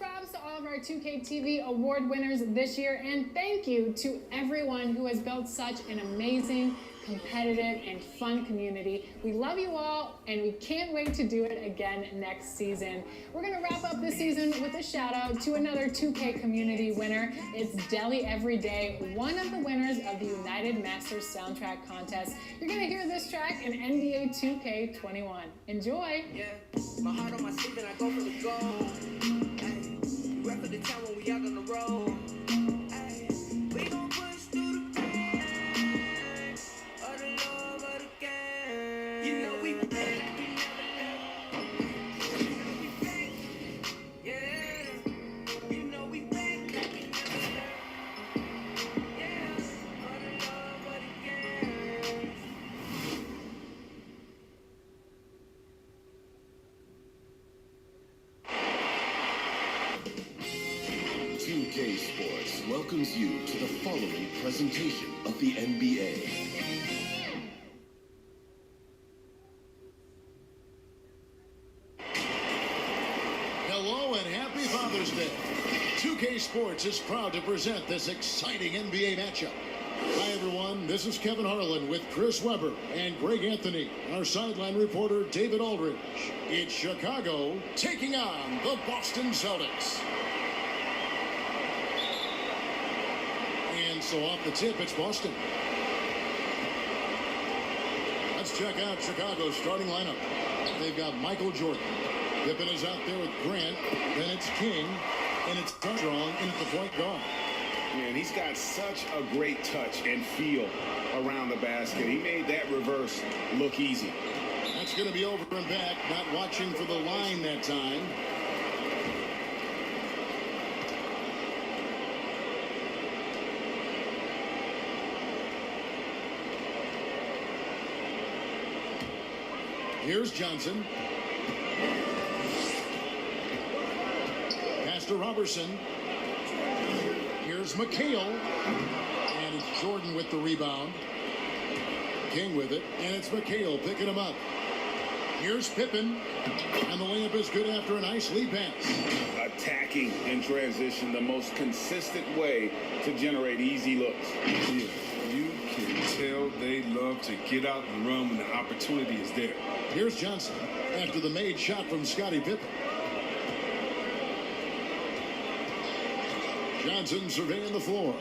props to all of our 2K TV award winners this year, and thank you to everyone who has built such an amazing, competitive, and fun community. We love you all, and we can't wait to do it again next season. We're going to wrap up this season with a shout out to another 2K community winner. It's Deli Everyday, one of the winners of the United Masters soundtrack contest. You're going to hear this track in NBA 2K21. Enjoy! Yeah, my heart on my sleeve and I go for the gold. Ay, rep for the town when we out on the road. Ay, we gon' push through the pain of the love of the game. You know we back, we never left. You know we back, yeah. You know we back, we never left. Yeah, for the love of the game. 2K Sports welcomes you to the following presentation of the NBA. Hello and happy Father's Day. 2K Sports is proud to present this exciting NBA matchup. Hi everyone, this is Kevin Harlan with Chris Webber and Greg Anthony, our sideline reporter David Aldridge. It's Chicago taking on the Boston Celtics. And so off the tip, it's Boston. Let's check out Chicago's starting lineup. They've got Michael Jordan. Pippen is out there with Grant. Then it's King. And it's Armstrong in at the point guard. Man, he's got such a great touch and feel around the basket. He made that reverse look easy. That's going to be over and back. Not watching for the line that time. Here's Johnson. Pass to Robertson. Here's McHale. And it's Jordan with the rebound. King with it. And it's McHale picking him up. Here's Pippen. And the layup is good after a nice lead pass. Attacking in transition, the most consistent way to generate easy looks. Yeah, you can tell they love to get out and run when the opportunity is there. Here's Johnson after the made shot from Scottie Pippen. Johnson surveying the floor.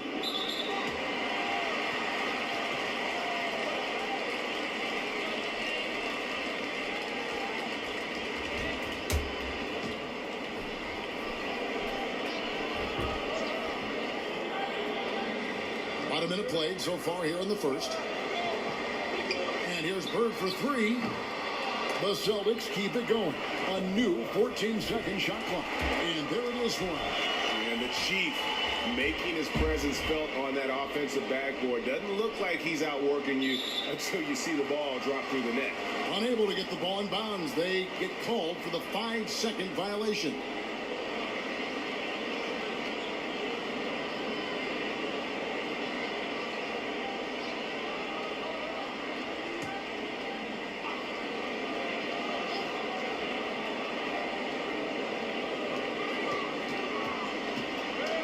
About a minute played so far here in the first. And here's Bird for three. The Celtics keep it going. A new 14-second shot clock. And there it is for him. And the Chief making his presence felt on that offensive backboard. Doesn't look like he's outworking you until you see the ball drop through the net. Unable to get the ball in bounds. They get called for the 5-second violation.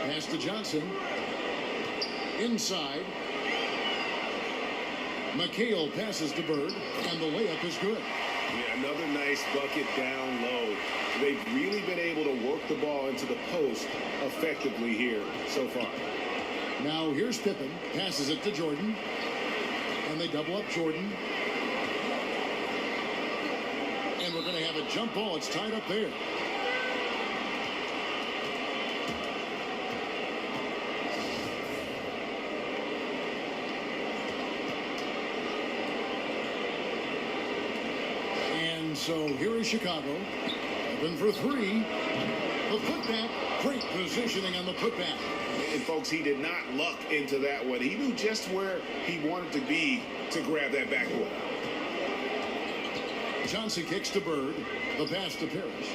Pass to Johnson. Inside. McHale passes to Bird, and the layup is good. Yeah, another nice bucket down low. They've really been able to work the ball into the post effectively here so far. Now here's Pippen. Passes it to Jordan. And they double up Jordan. And we're going to have a jump ball. It's tied up there. So here is Chicago. Open for three. The putback. Great positioning on the putback. And folks, he did not luck into that one. He knew just where he wanted to be to grab that backboard. Johnson kicks to Bird. The pass to Parrish.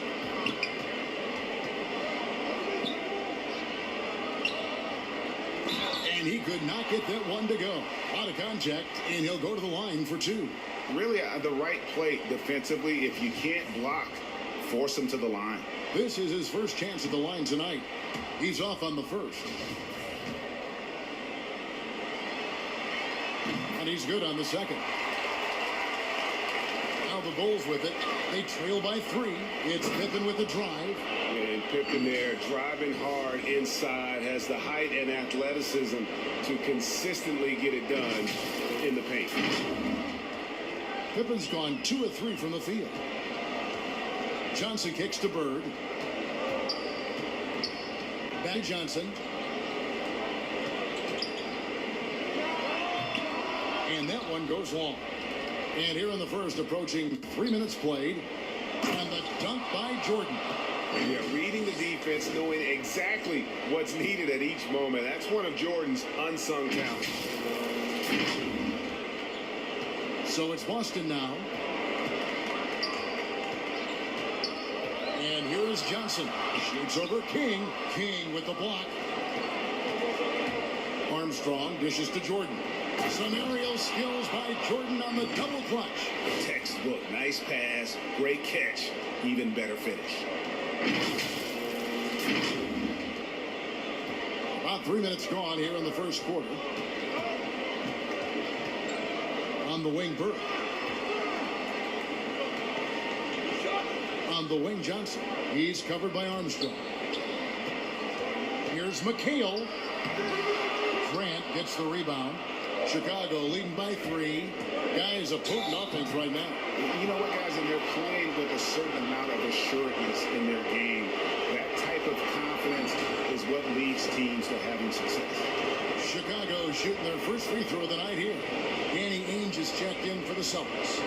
And he could not get that one to go. Out of contact, and he'll go to the line for two. Really the right play defensively. If you can't block force him to the line. This is his first chance at the line tonight. He's off on the first. And he's good on the second. Now the Bulls with it. They trail by 3. It's Pippen with the drive. And Pippen there driving hard inside, has the height and athleticism to consistently get it done in the paint. Pippen's gone 2 of 3 from the field. Johnson kicks to Bird. Back to Johnson. And that one goes long. And here in the first, approaching 3 minutes played. And the dunk by Jordan. Yeah, reading the defense, knowing exactly what's needed at each moment. That's one of Jordan's unsung talents. So it's Boston now. And here is Johnson. Shoots over King. King with the block. Armstrong dishes to Jordan. Some aerial skills by Jordan on the double clutch. Textbook, nice pass, great catch, even better finish. About 3 minutes gone here in the first quarter. On the wing, Burke. On the wing, Johnson. He's covered by Armstrong. Here's McHale. Grant gets the rebound. Chicago leading by 3. Guys, a potent offense right now. You know what, guys? And they're playing with a certain amount of assuredness in their game. That type of confidence is what leads teams to having success. Chicago shooting their first free throw of the night here. Danny Ainge is checked in for the Celtics.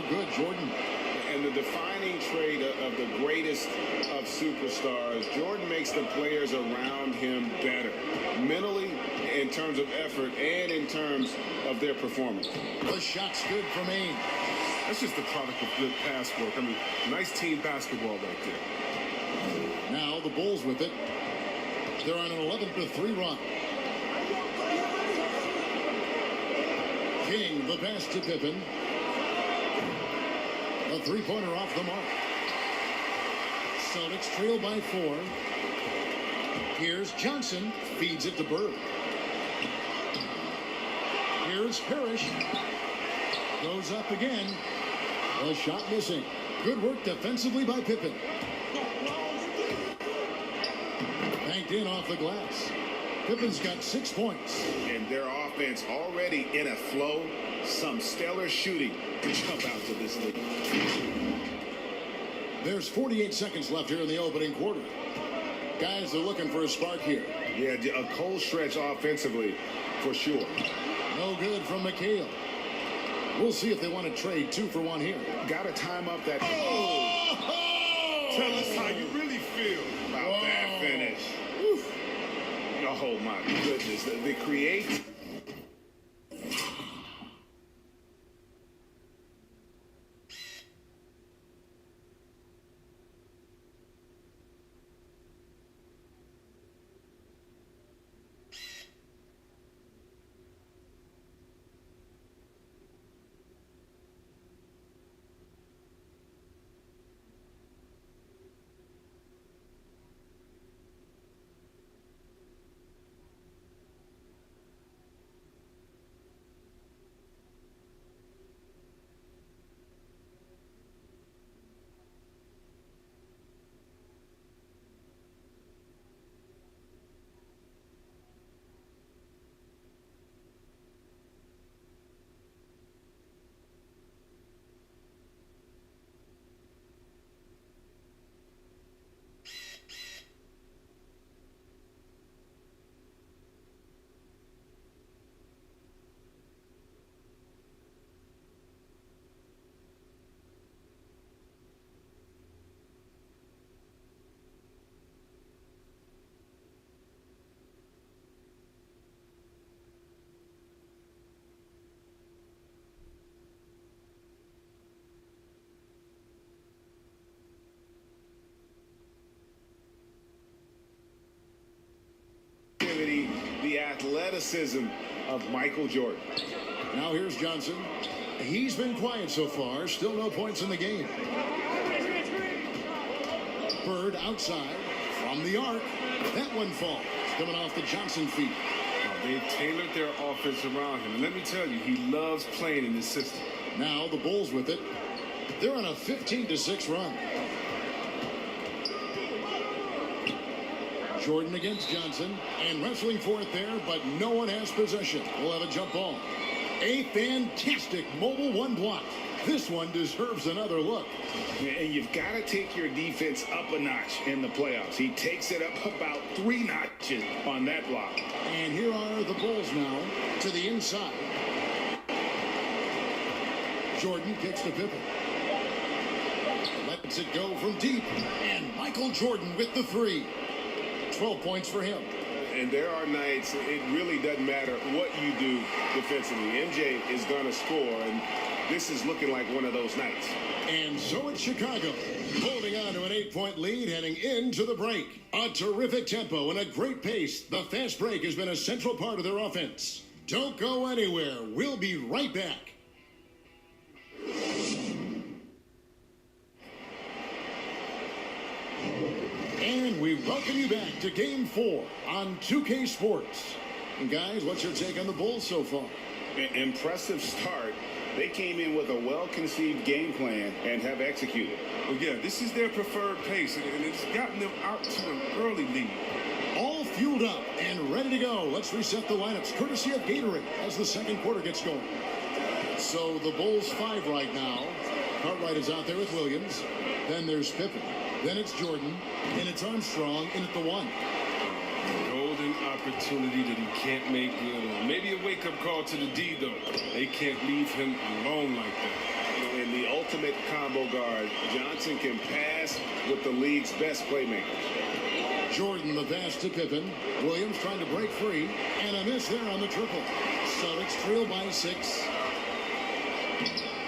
Good, Jordan. And the defining trait of the greatest of superstars, Jordan makes the players around him better, mentally, in terms of effort, and in terms of their performance. The shot's good from Ainge. That's just the product of good pass work. I mean, nice team basketball right there. Now the Bulls with it. They're on an 11-3 run. King, the pass to Pippen. A three-pointer off the mark. Celtics trail by 4. Here's Johnson. Feeds it to Bird. Here's Parrish. Goes up again. A shot missing. Good work defensively by Pippen. Banked in off the glass. Pippen's got 6 points. And their offense already in a flow. Some stellar shooting to jump out to this league. There's 48 seconds left here in the opening quarter. Guys are looking for a spark here. Yeah, a cold stretch offensively for sure. No good from McHale. We'll see if they want to trade 2 for 1 here. Got to time up that. Oh! Tell us how you really feel About that finish. Whew. Oh, my goodness. The create. athleticism of Michael Jordan. Now here's Johnson. He's been quiet so far. Still no points in the game. Bird outside from the arc. That one falls. Coming off the Johnson feet. They've tailored their offense around him. And let me tell you, he loves playing in this system. Now the Bulls with it. They're on a 15-6 run. Jordan against Johnson. And wrestling for it there, but no one has possession. We'll have a jump ball. A fantastic mobile one block. This one deserves another look. And you've got to take your defense up a notch in the playoffs. He takes it up about 3 notches on that block. And here are the Bulls now to the inside. Jordan kicks to Pippen. Lets it go from deep. And Michael Jordan with the 3. 12 points for him. And there are nights it really doesn't matter what you do defensively. MJ is going to score, and this is looking like one of those nights. And so it's Chicago, holding on to an 8-point lead heading into the break. A terrific tempo and a great pace. The fast break has been a central part of their offense. Don't go anywhere. We'll be right back. And we welcome you back to Game 4 on 2K Sports. And guys, what's your take on the Bulls so far? Impressive start. They came in with a well-conceived game plan and have executed. Well, yeah, this is their preferred pace, and it's gotten them out to an early lead. All fueled up and ready to go. Let's reset the lineups, courtesy of Gatorade, as the second quarter gets going. So the Bulls 5 right now. Cartwright is out there with Williams. Then there's Pippen. Then it's Jordan. And it's Armstrong in at the 1. Golden opportunity that he can't make good on. Maybe a wake-up call to the D, though. They can't leave him alone like that. In the ultimate combo guard, Johnson can pass with the league's best playmaker. Jordan the pass to Pippen. Williams trying to break free. And a miss there on the triple. Celtics trail by 6.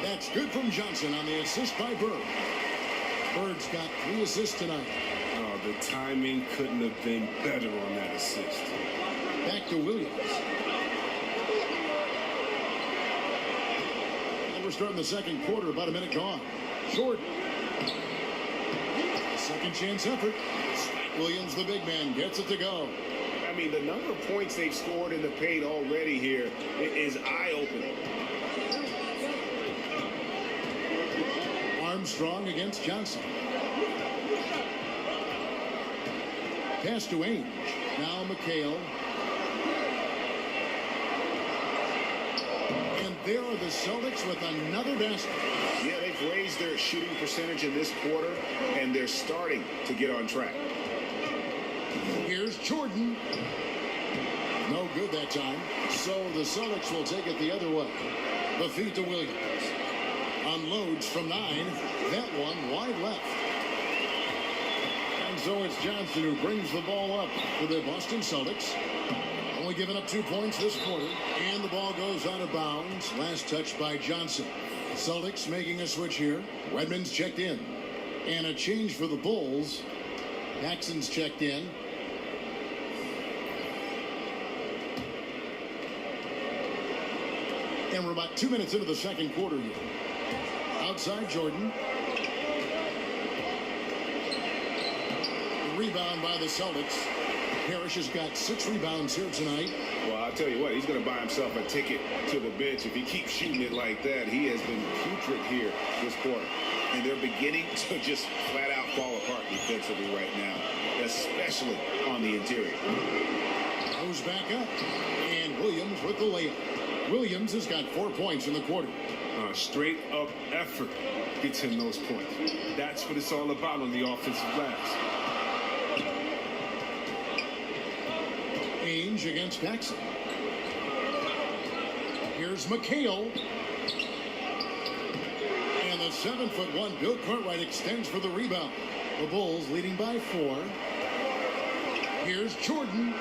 That's good from Johnson on the assist by Bird. Bird's got 3 assists tonight. Oh, the timing couldn't have been better on that assist. Back to Williams. And we're starting the second quarter, about a minute gone. Jordan. Second chance effort. Williams, the big man, gets it to go. I mean, the number of points they've scored in the paint already here is eye-opening. Armstrong against Johnson. Pass to Ainge. Now McHale. And there are the Celtics with another basket. Yeah, they've raised their shooting percentage in this quarter, and they're starting to get on track. Here's Jordan. No good that time. So the Celtics will take it the other way. The feed to Williams. Unloads from 9. That one wide left. And so it's Johnson who brings the ball up for the Boston Celtics. Only giving up 2 points this quarter. And the ball goes out of bounds. Last touch by Johnson. Celtics making a switch here. Redmond's checked in. And a change for the Bulls. Paxson's checked in. And we're about 2 minutes into the second quarter here. Outside Jordan. Rebound by the Celtics. Parrish has got 6 rebounds here tonight. Well, I'll tell you what, he's going to buy himself a ticket to the bench. If he keeps shooting it like that, he has been putrid here this quarter. And they're beginning to just flat out fall apart defensively right now, especially on the interior. Goes back up. And Williams with the layup. Williams has got 4 points in the quarter. Straight up effort gets him those points. That's what it's all about on the offensive glass. Ainge against Paxson. Here's McHale. And the 7'1" Bill Cartwright extends for the rebound. The Bulls leading by 4. Here's Jordan.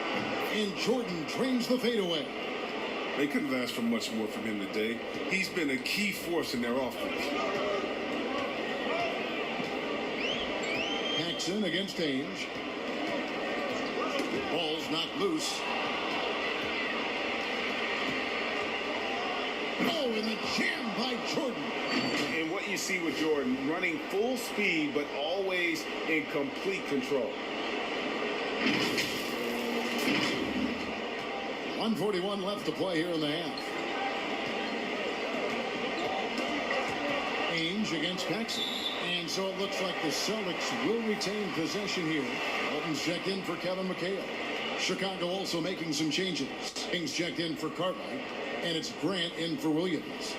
And Jordan trains the fadeaway. They couldn't ask for much more from him today. He's been a key force in their offense. Paxson against Ainge. Ball's knocked loose. Oh, and the jam by Jordan. And what you see with Jordan, running full speed, but always in complete control. 1:41 left to play here in the half. Ainge against Paxson. And so it looks like the Celtics will retain possession here. Walton's checked in for Kevin McHale. Chicago also making some changes. Ainge checked in for Cartwright. And it's Grant in for Williams.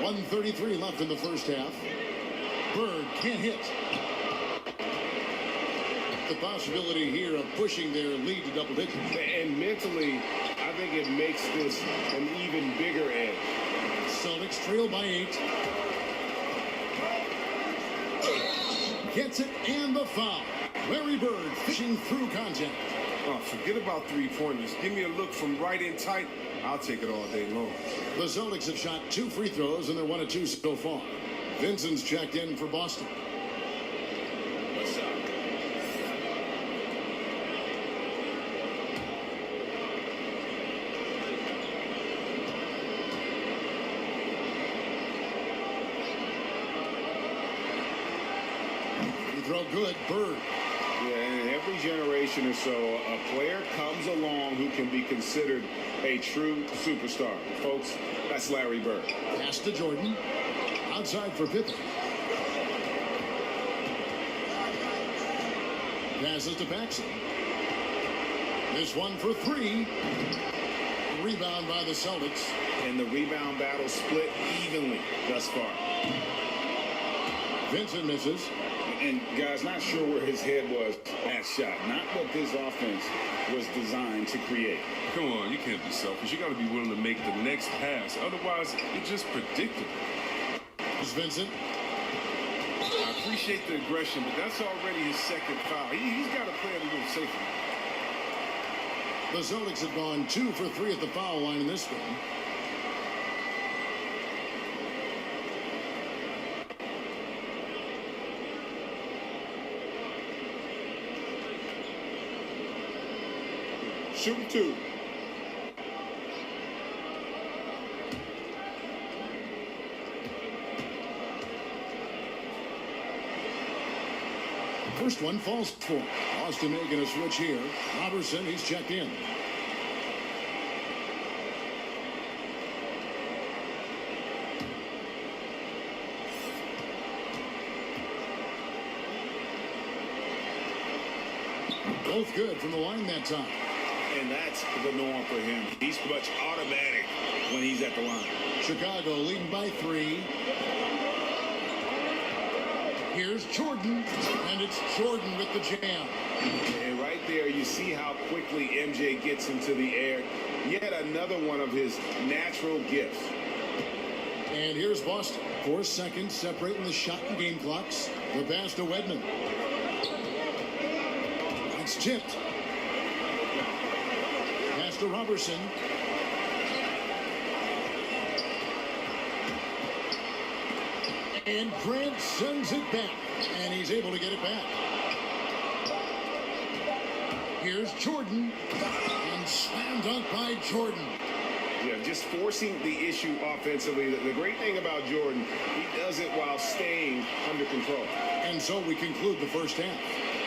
.133 left in the first half. Bird can't hit. The possibility here of pushing their lead to double digits. And mentally, I think it makes this an even bigger edge. Celtics trail by 8. Gets it and the foul. Larry Bird fishing through contact. Oh, forget about three-pointers. Give me a look from right in tight. I'll take it all day long. The Celtics have shot 2 free throws and they're 1 of 2 so far. Vincent's checked in for Boston. What's up? Throw good, Bird. Yeah, and every generation or so, a player comes along who can be considered a true superstar. Folks, that's Larry Bird. Pass to Jordan. Outside for Pippen. Passes to Paxson. This one for 3. Rebound by the Celtics. And the rebound battle split evenly thus far. Vincent misses. And guys, not sure where his head was at shot. Not what this offense was designed to create. Come on, you can't be selfish. You got to be willing to make the next pass. Otherwise, it's just predictable. It's Vincent. I appreciate the aggression, but that's already his second foul. He's got to play it a little safer. The Celtics have gone 2 for 3 at the foul line in this game. Shoot 2. First one falls for. Austin making a switch here. Robertson, he's checked in. Both good from the line that time. And that's the norm for him. He's much automatic when he's at the line. Chicago leading by 3. Here's Jordan, and it's Jordan with the jam. And right there, you see how quickly MJ gets into the air. Yet another one of his natural gifts. And here's Boston. 4 seconds separating the shot and game clocks. The pass to Wedman. It's tipped. Pass to Robertson. And Grant sends it back. And he's able to get it back. Here's Jordan. And slam dunk by Jordan. Yeah, just forcing the issue offensively. The great thing about Jordan, he does it while staying under control. And so we conclude the first half.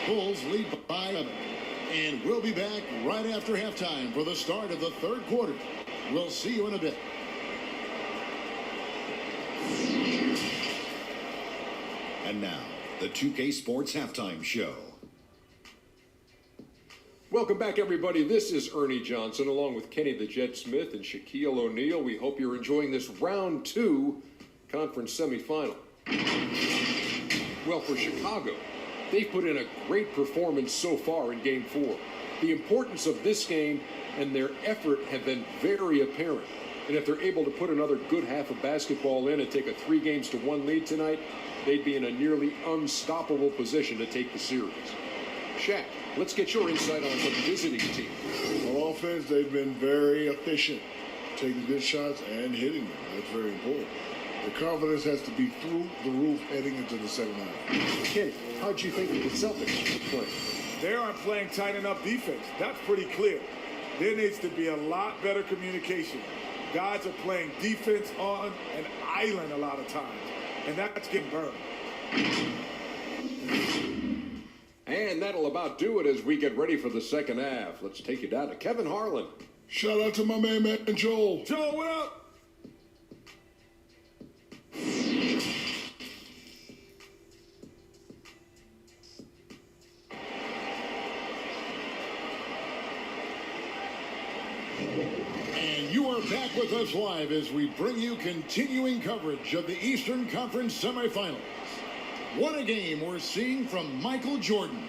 Bulls lead by 11. And we'll be back right after halftime for the start of the third quarter. We'll see you in a bit. And now, the 2K Sports Halftime Show. Welcome back, everybody. This is Ernie Johnson, along with Kenny the Jet Smith and Shaquille O'Neal. We hope you're enjoying this round 2 conference semifinal. Well, for Chicago, they've put in a great performance so far in Game 4. The importance of this game and their effort have been very apparent. And if they're able to put another good half of basketball in and take a 3-1 lead tonight, they'd be in a nearly unstoppable position to take the series. Shaq, let's get your insight on the visiting team. On offense, they've been very efficient, taking good shots and hitting them. That's very important. The confidence has to be through the roof heading into the second half. Kenny, how'd you think of the Celtics play? They aren't playing tight enough defense. That's pretty clear. There needs to be a lot better communication. Guys are playing defense on an island a lot of times, and that's getting burned. And that'll about do it as we get ready for the second half. Let's take you down to Kevin Harlan. Shout out to my man Joel. Joe, what up? And you are back with us live as we bring you continuing coverage of the Eastern Conference semifinals. What a game we're seeing from Michael Jordan.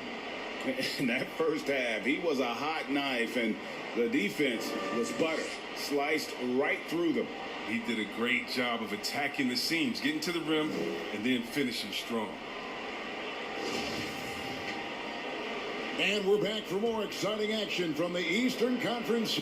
In that first half, he was a hot knife, and the defense was butter, sliced right through them. He did a great job of attacking the seams, getting to the rim, and then finishing strong. And we're back for more exciting action from the Eastern Conference.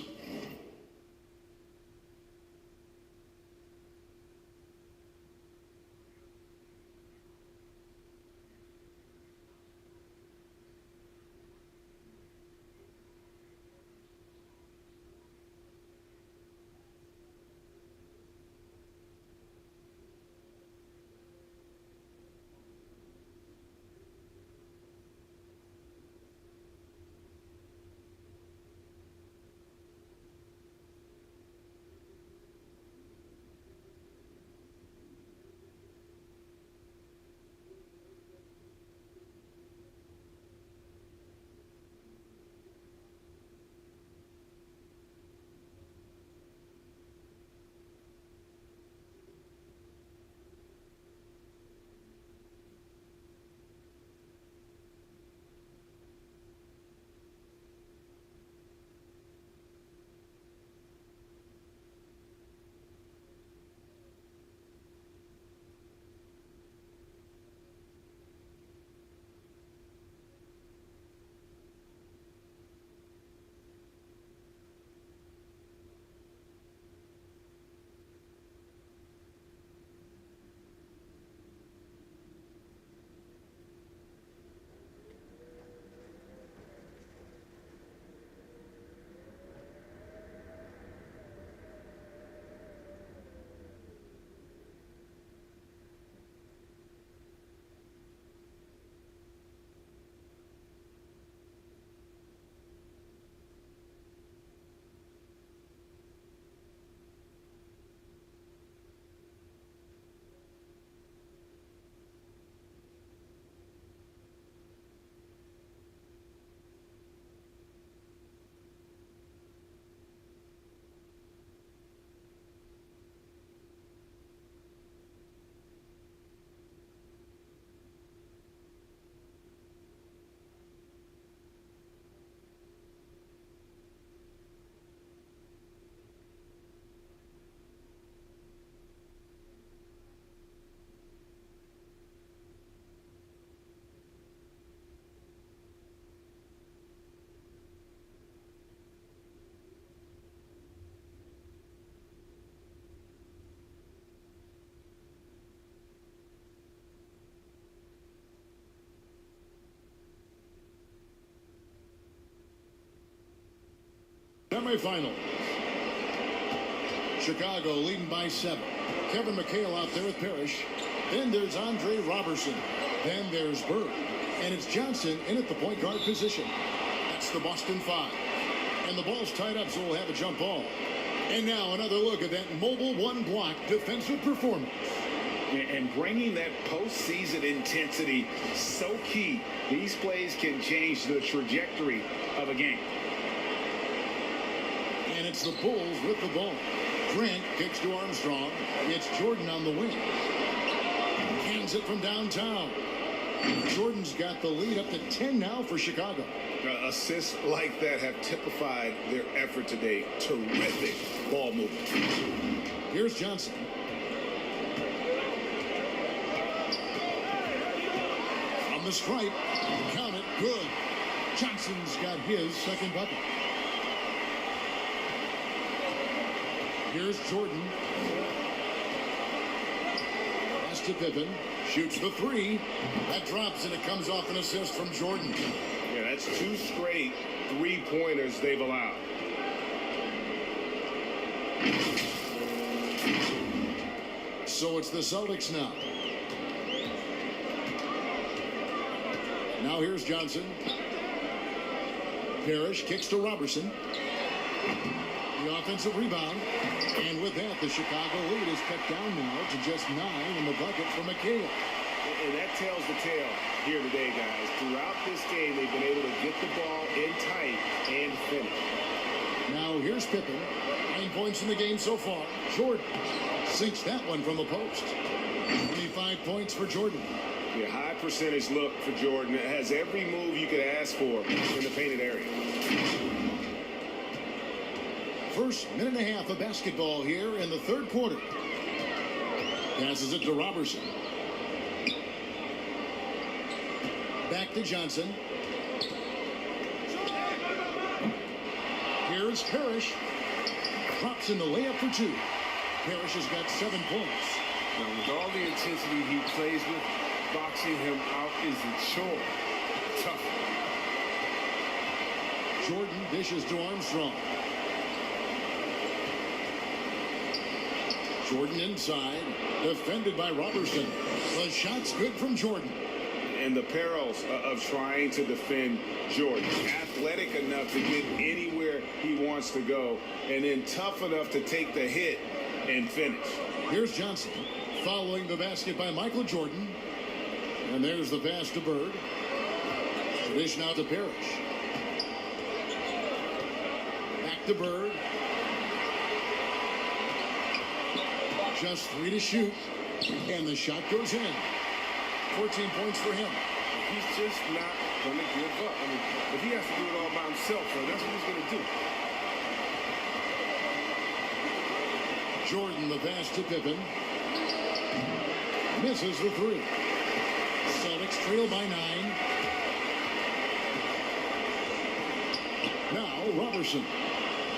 Semifinals. Chicago leading by 7. Kevin McHale out there with Parrish. Then there's Andre Robertson. Then there's Bird. And it's Johnson in at the point guard position. That's the Boston 5. And the ball's tied up, so we'll have a jump ball. And now another look at that mobile one-block defensive performance. And bringing that postseason intensity, so key. These plays can change the trajectory of a game. And it's the Bulls with the ball. Grant kicks to Armstrong. It's Jordan on the wing. Hands it from downtown. Jordan's got the lead up to 10 now for Chicago. Assists like that have typified their effort today. Terrific ball movement. Here's Johnson. From the stripe. Count it. Good. Johnson's got his second bucket. Here's Jordan. Pass to Pippen. Shoots the 3. That drops, and it comes off an assist from Jordan. Yeah, That's 2 straight three-pointers they've allowed. So it's the Celtics now. Now here's Johnson. Parrish kicks to Robertson. The offensive rebound. And with that, the Chicago lead is cut down now to just 9 in the bucket for McHale. And that tells the tale here today, guys. Throughout this game, they've been able to get the ball in tight and finish. Now here's Pippen. 9 points in the game so far. Jordan sinks that one from the post. 25 points for Jordan. Yeah, high percentage look for Jordan. It has every move you could ask for in the painted area. First minute and a half of basketball here in the third quarter. Passes it to Robertson. Back to Johnson. Here's Parrish. Drops in the layup for 2. Parrish has got 7 points. Now, with all the intensity he plays with, boxing him out is a chore. Tough. Jordan dishes to Armstrong. Jordan inside, defended by Robertson. The shot's good from Jordan. And the perils of trying to defend Jordan. Athletic enough to get anywhere he wants to go, and then tough enough to take the hit and finish. Here's Johnson following the basket by Michael Jordan. And there's the pass to Bird. The dish now to Parrish. Back to Bird. Just 3 to shoot. And the shot goes in. 14 points for him. He's just not going to give up. I mean, if he has to do it all by himself, that's what he's going to do. Jordan, the pass to Pippen. Misses the 3. Celtics trail by 9. Now Robertson.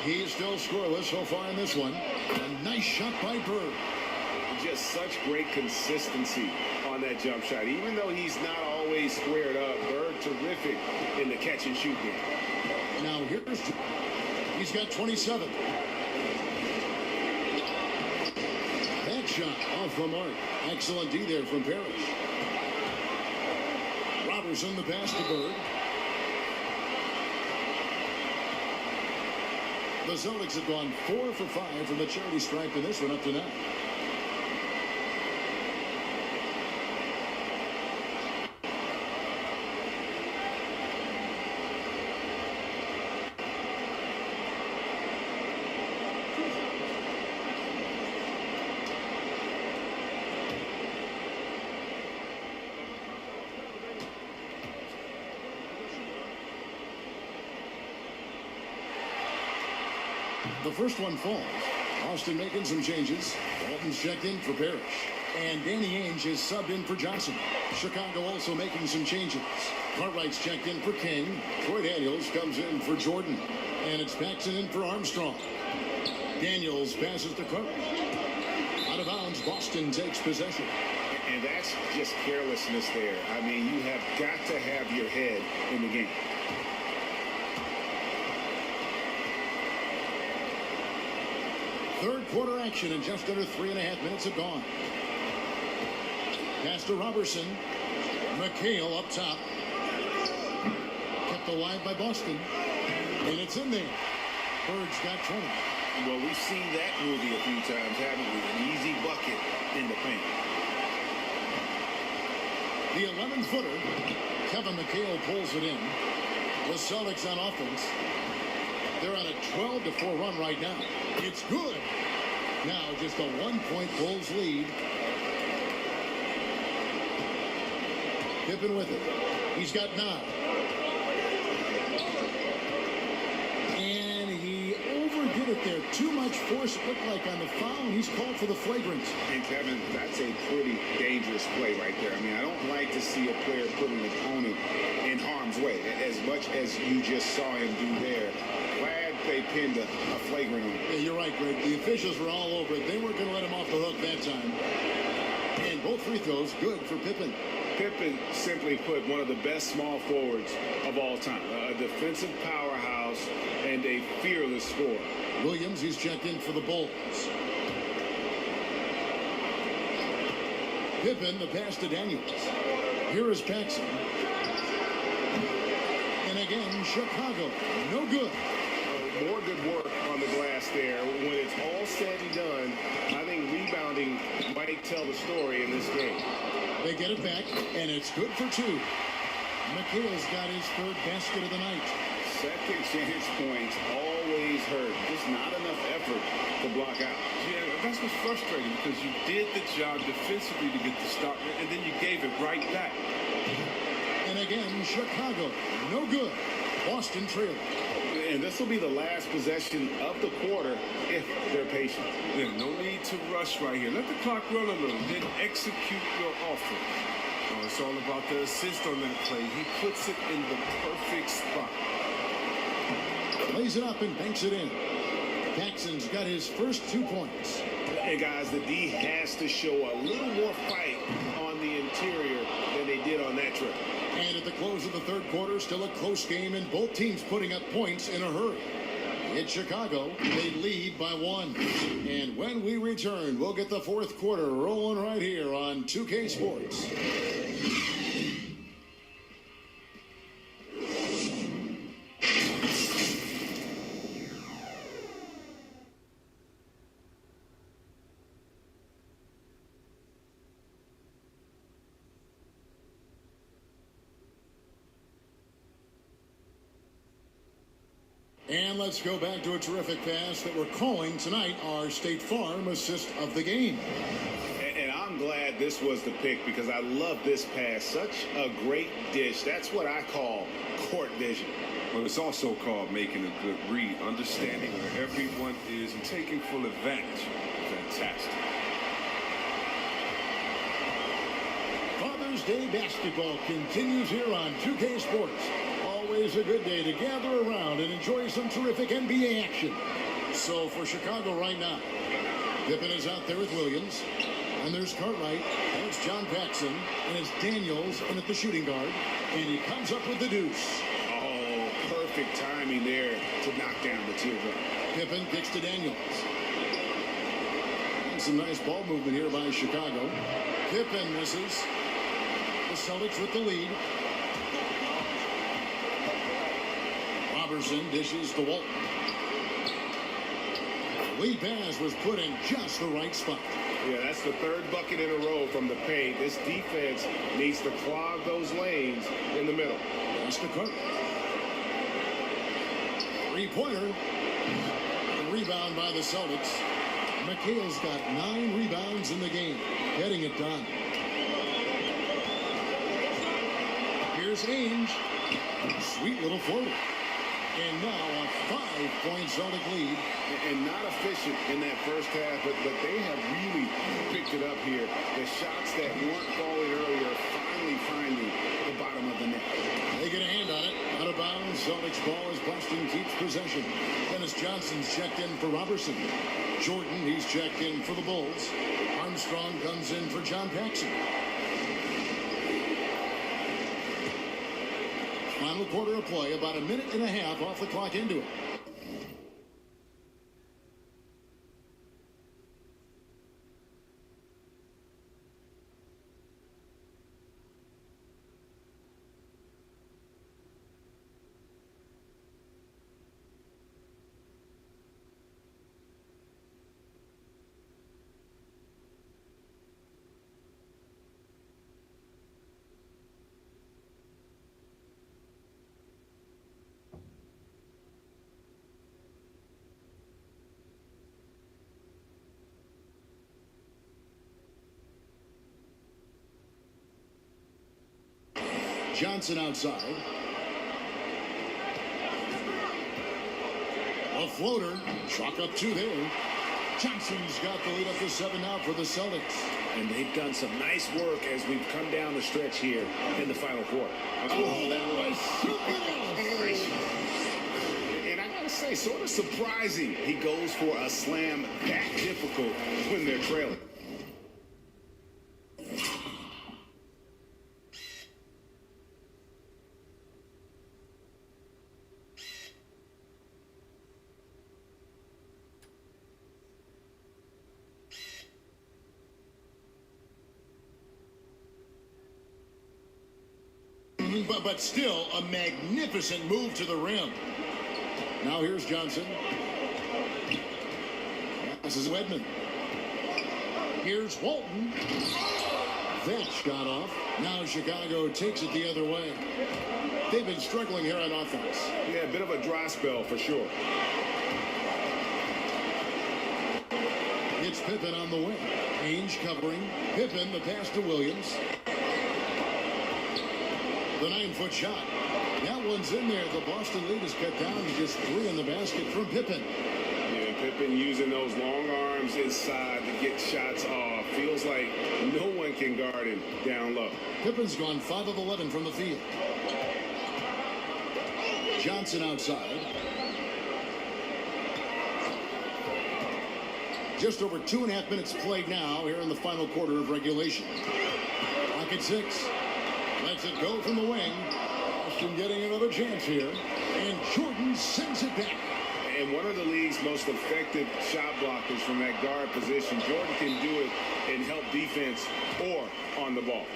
He's still scoreless so far in this one. A nice shot by Bird. Just such great consistency on that jump shot. Even though he's not always squared up, Bird terrific in the catch and shoot game. Now he's got 27. That shot off the mark. Excellent D there from Parrish. Robertson, the pass to Bird. The Celtics have gone 4 for 5 from the charity stripe in this one up to now. The first one falls. Austin making some changes. Walton's checked in for Parrish. And Danny Ainge is subbed in for Johnson. Chicago also making some changes. Cartwright's checked in for King. Troy Daniels comes in for Jordan. And it's Paxson in for Armstrong. Daniels passes to Cartwright. Out of bounds, Boston takes possession. And that's just carelessness there. I mean, you have got to have your head in the game. Third quarter action in just under 3.5 minutes have gone. Pass to Robertson. McHale up top. Kept alive by Boston. And it's in there. Bird's got 20. Well, we've seen that movie a few times, haven't we? An easy bucket in the paint. The 11-footer. Kevin McHale pulls it in. The Celtics on offense. They're on a 12-4 run right now. It's good. Now just a 1-point Bulls lead. Pippen with it. He's got 9. And he overdid it there. Too much force, it looked like, on the foul, and he's called for the flagrant. And Kevin, that's a pretty dangerous play right there. I mean, I don't like to see a player put an opponent in harm's way, as much as you just saw him do there. Glad they pinned a flagrant on him. Yeah, you're right, Greg. The officials were all over it. They weren't going to let him off the hook that time. And both free throws good for Pippen. Pippen, simply put, one of the best small forwards of all time. A defensive powerhouse and a fearless scorer. Williams, he's checked in for the Bulls. Pippen, the pass to Daniels. Here is Paxson. And again, Chicago. No good. More good work on the glass there. When it's all said and done, I think rebounding might tell the story in this game. They get it back, and it's good for two. McHale's got his third basket of the night. Second chance points always hurt. Just not enough effort to block out. Yeah, that's what's frustrating because you did the job defensively to get the stop, and then you gave it right back. And again, Chicago. No good. Boston trailing. And this will be the last possession of the quarter if they're patient. Yeah, no need to rush right here. Let the clock run a little, then execute your offense. Oh, it's all about the assist on that play. He puts it in the perfect spot. Lays it up and banks it in. Paxson's got his first 2 points. And guys, the D has to show a little more fight on the interior than they did on that trip. And at the close of the third quarter, still a close game, and both teams putting up points in a hurry. In Chicago, they lead by 1. And when we return, we'll get the fourth quarter rolling right here on 2K Sports. And let's go back to a terrific pass that we're calling tonight our State Farm assist of the game. And I'm glad this was the pick because I love this pass. Such a great dish. That's what I call court vision. Well, it's also called making a good read, understanding where everyone is and taking full advantage. Fantastic. Father's Day basketball continues here on 2K Sports. Always a good day to gather around and enjoy some terrific NBA action. So for Chicago right now, Pippen is out there with Williams. And there's Cartwright. And it's John Paxson. And it's Daniels in at the shooting guard. And he comes up with the deuce. Oh, perfect timing there to knock down the teardrop. Pippen kicks to Daniels. And some nice ball movement here by Chicago. Pippen misses. The Celtics with the lead. Robertson dishes to Walton. Lead pass was put in just the right spot. Yeah, that's the third bucket in a row from the paint. This defense needs to clog those lanes in the middle. That's the cut. Three-pointer. The rebound by the Celtics. McHale's got 9 rebounds in the game. Getting it done. Here's Ainge. Sweet little floater. And now a 5-point Celtic lead. And not efficient in that first half, but they have really picked it up here. The shots that weren't falling earlier finally finding the bottom of the net. They get a hand on it. Out of bounds. Celtics ball as Boston keeps possession. Dennis Johnson's checked in for Robertson. Jordan, he's checked in for the Bulls. Armstrong comes in for John Paxson. Final quarter of play, about a minute and a half off the clock into it. Johnson outside. A floater. Chalk up 2 there. Johnson's got the lead up to 7 now for the Celtics. And they've done some nice work as we've come down the stretch here in the final quarter. Oh, that was something else. And I gotta say, sort of surprising he goes for a slam that difficult when they're trailing. But still a magnificent move to the rim. Now here's Johnson. This is Wedman. Here's Walton. That shot off. Now Chicago takes it the other way. They've been struggling here on offense. Yeah, a bit of a dry spell for sure. It's Pippen on the wing. Ainge covering. Pippen, the pass to Williams. The 9-foot shot. That one's in there. The Boston lead is cut down to just 3 in the basket from Pippen. Yeah, Pippen using those long arms inside to get shots off. Feels like no one can guard him down low. Pippen's gone 5 of 11 from the field. Johnson outside. Just over 2.5 minutes played now here in the final quarter of regulation. Clock at 6. Lets it go from the wing. Boston getting another chance here. And Jordan sends it back. And one of the league's most effective shot blockers from that guard position. Jordan can do it and help defense or on the ball.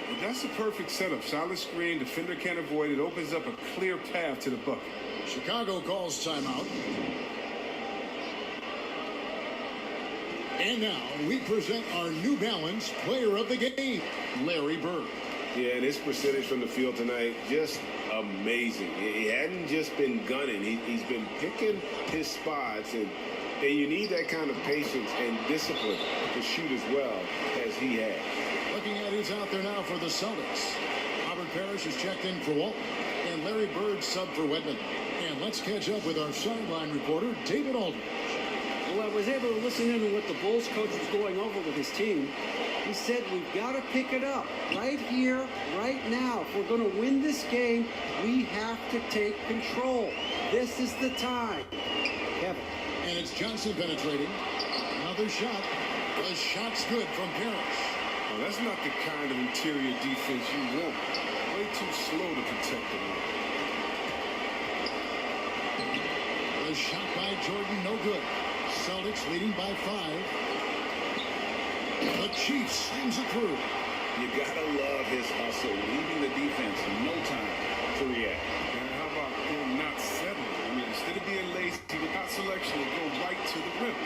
And that's a perfect setup. Solid screen, defender can't avoid it. Opens up a clear path to the bucket. Chicago calls timeout. And now we present our New Balance player of the game, Larry Bird. Yeah, and his percentage from the field tonight, just amazing. He hadn't just been gunning. He's been picking his spots, and you need that kind of patience and discipline to shoot as well as he has. Looking at who's out there now for the Celtics. Robert Parrish is checked in for Walton, and Larry Bird subbed for Wedman. And let's catch up with our sideline reporter, David Aldridge. Well, I was able to listen in to what the Bulls coach was going over with his team. He said, we've got to pick it up right here, right now. If we're going to win this game, we have to take control. This is the time. Kevin. And it's Johnson penetrating. Another shot. The shot's good from Parrish. Well, that's not the kind of interior defense you want. Way too slow to protect the rim. The shot by Jordan, no good. Celtics leading by 5. The Chiefs slings it through. You gotta love his hustle, leaving the defense no time to react. And how about him not settling? I mean, instead of being lazy without selection, they go right to the rim.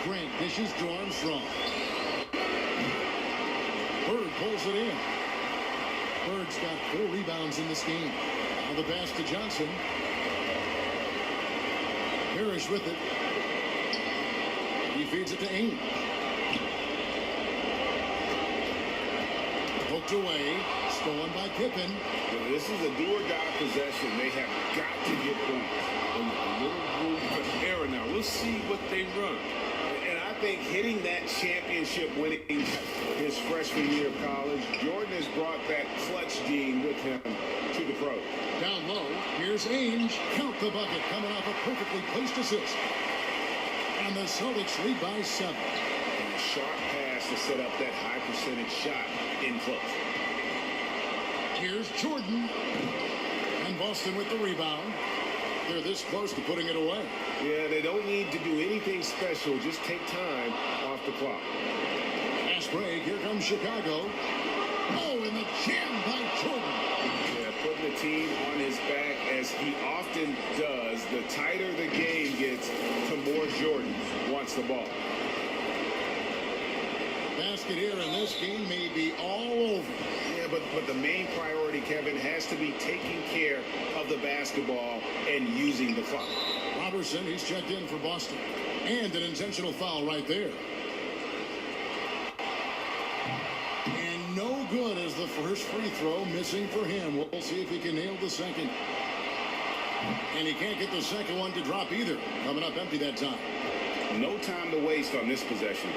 Grant dishes to Armstrong. Bird pulls it in. Bird's got 4 rebounds in this game. Now the pass to Johnson. Parrish with it. He feeds it to Ainge. Poked away. Stolen by Pippen. Well, this is a do-or-die possession. They have got to get points. And a little room for error now. We'll see what they run. And I think hitting that championship winning his freshman year of college, Jordan has brought that clutch gene with him to the pros. Down low. Here's Ainge. Count the bucket. Coming off a perfectly placed assist. And the Celtics lead by 7. And a sharp pass to set up that high percentage shot in close. Here's Jordan. And Boston with the rebound. They're this close to putting it away. Yeah, they don't need to do anything special. Just take time off the clock. Fast break. Here comes Chicago. Oh, and the jam by Jordan. Yeah, putting the team on his back as he often does. The tighter the game gets, the more Jordan wants the ball. Basket here in this game may be all over. Yeah, but the main priority, Kevin, has to be taking care of the basketball and using the clock. Robertson, he's checked in for Boston. And an intentional foul right there. And no good as the first free throw missing for him. We'll see if he can nail the second. And he can't get the second one to drop either. Coming up empty that time. No time to waste on this possession.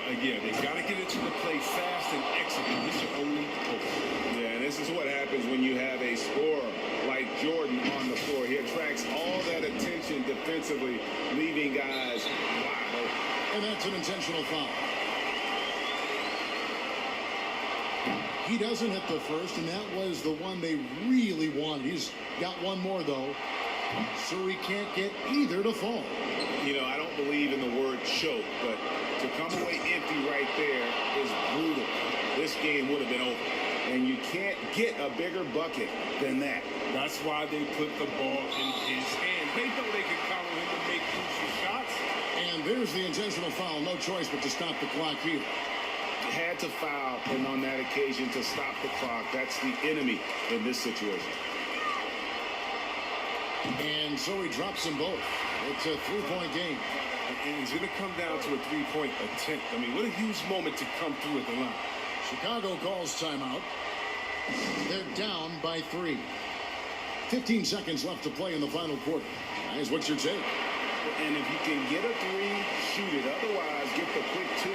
Again, they got to get into the play fast and execute. This is only over. Yeah, and this is what happens when you have a scorer like Jordan on the floor. He attracts all that attention defensively, leaving guys wide open. And that's an intentional foul. He doesn't hit the first, and that was the one they really wanted. He's got one more, though, so he can't get either to fall. You know, I don't believe in the word choke, but to come away empty right there is brutal. This game would have been over. and you can't get a bigger bucket than that. That's why they put the ball in his hand. They know they can count on him to make crucial shots. And there's the intentional foul. No choice but to stop the clock here. Had to foul, and on that occasion to stop the clock. That's the enemy in this situation. And so he drops them both. It's a three-point game. And it's going to come down to a three-point attempt. I mean, what a huge moment to come through at the line. Chicago calls timeout. They're down by 3. 15 seconds left to play in the final quarter. Guys, what's your take? And if you can get a 3, shoot it. Otherwise, get the quick 2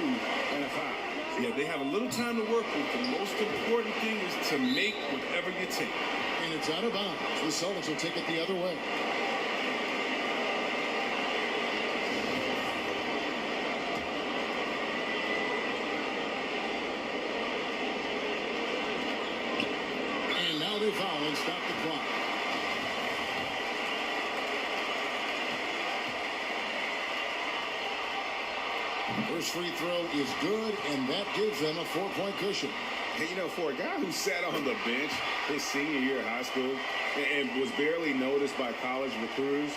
and a foul. Yeah, they have a little time to work with. The most important thing is to make whatever you take. And it's out of bounds. The Celtics will take it the other way. And now they foul and stop the clock. First free throw is good, and that gives them a 4-point cushion. And, you know, for a guy who sat on the bench his senior year of high school and was barely noticed by college recruiters,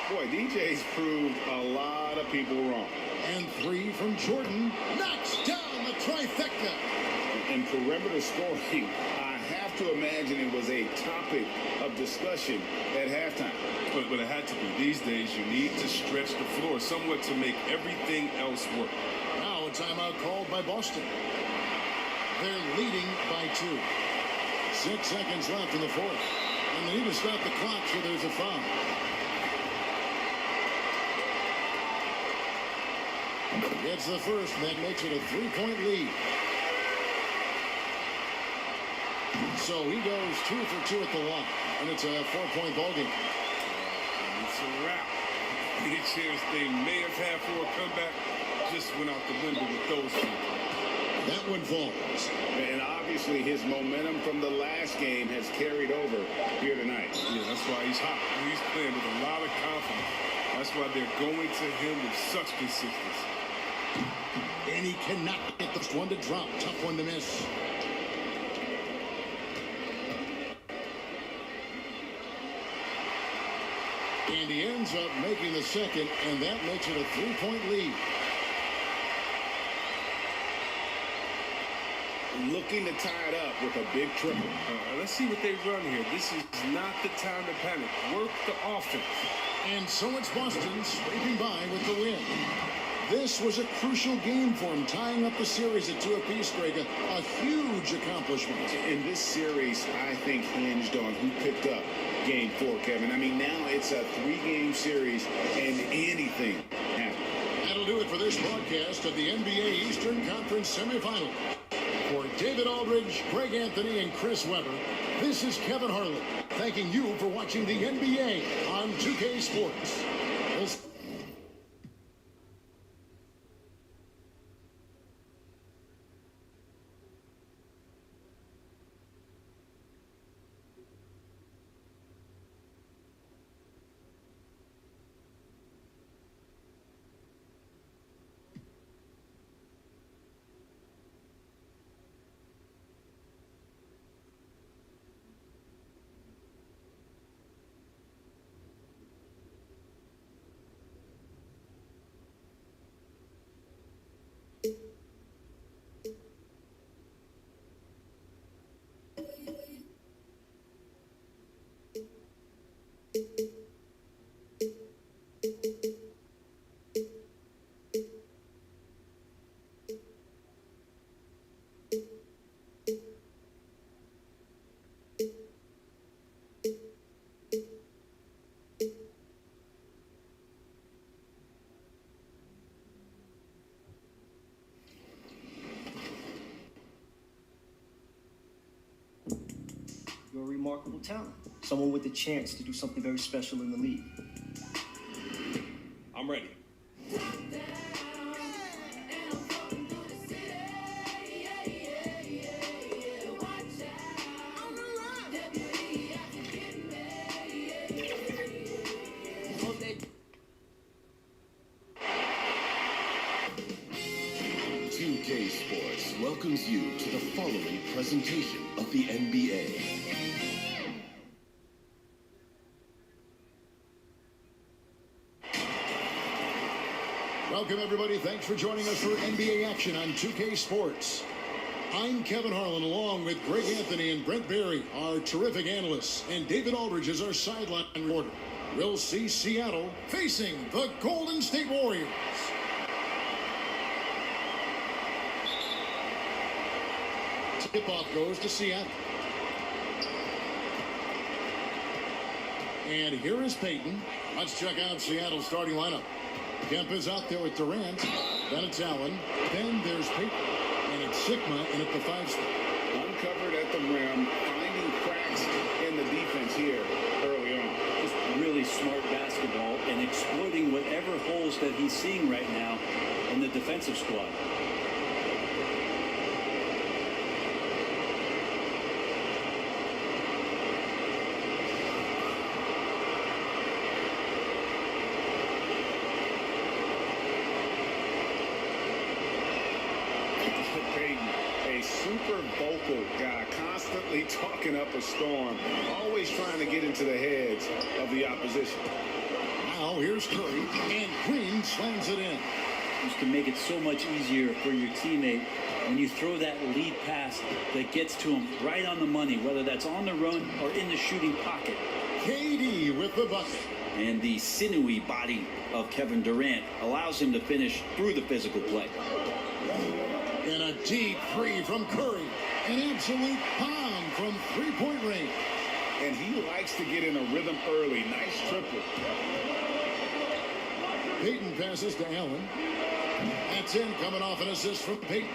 boy, DJ's proved a lot of people wrong. And 3 from Jordan. Knocks down the trifecta. And perimeter scoring, I have to imagine it was a topic of discussion at halftime. But it had to be. These days, you need to stretch the floor somewhat to make everything else work. Now a timeout called by Boston. They're leading by 2. 6 seconds left in the fourth. And they need to stop the clock, so there's a foul. Gets the first, and that makes it a 3-point lead. So he goes 2 for 2 at the line, and it's a 4-point ball game. It's a wrap. Any chance they may have had for a comeback just went out the window with those people. That one falls. And obviously his momentum from the last game has carried over here tonight. Yeah, that's why he's hot. He's playing with a lot of confidence. That's why they're going to him with such consistency. And he cannot get the first one to drop. Tough one to miss. And he ends up making the second, and that makes it a 3-point lead. Looking to tie it up with a big triple. Let's see what they run here. This is not the time to panic. Work the offense. And so it's Boston scraping by with the win. This was a crucial game for him, tying up the series at 2 apiece, Greg. A huge accomplishment. In this series, I think hinged on who picked up Game 4, Kevin. I mean, now it's a 3-game series, and anything happens. That'll do it for this broadcast of the NBA Eastern Conference semifinal. For David Aldridge, Greg Anthony, and Chris Webber, this is Kevin Harlan, thanking you for watching the NBA on 2K Sports. You're a remarkable talent. Someone with the chance to do something very special in the league. I'm ready. Sports welcomes you to the following presentation of the NBA. Welcome, everybody. Thanks for joining us for NBA action on 2K Sports. I'm Kevin Harlan, along with Greg Anthony and Brent Barry, our terrific analysts, and David Aldridge is our sideline reporter. We'll see Seattle facing the Golden State Warriors. Tip-off goes to Seattle. And here is Peyton. Let's check out Seattle's starting lineup. Kemp is out there with Durant. Then it's Allen. Then there's Peyton. And it's Sigma in at the 5 spot. Uncovered at the rim, finding cracks in the defense here early on. Just really smart basketball and exploiting whatever holes that he's seeing right now in the defensive squad. Super vocal guy, constantly talking up a storm, always trying to get into the heads of the opposition. Now here's Curry, and Green slams it in. Just to make it so much easier for your teammate when you throw that lead pass that gets to him right on the money, whether that's on the run or in the shooting pocket. KD with the bucket. And the sinewy body of Kevin Durant allows him to finish through the physical play. And a deep three from Curry. An absolute bomb from three-point range. And he likes to get in a rhythm early. Nice triple. Peyton passes to Allen. That's in, coming off an assist from Peyton.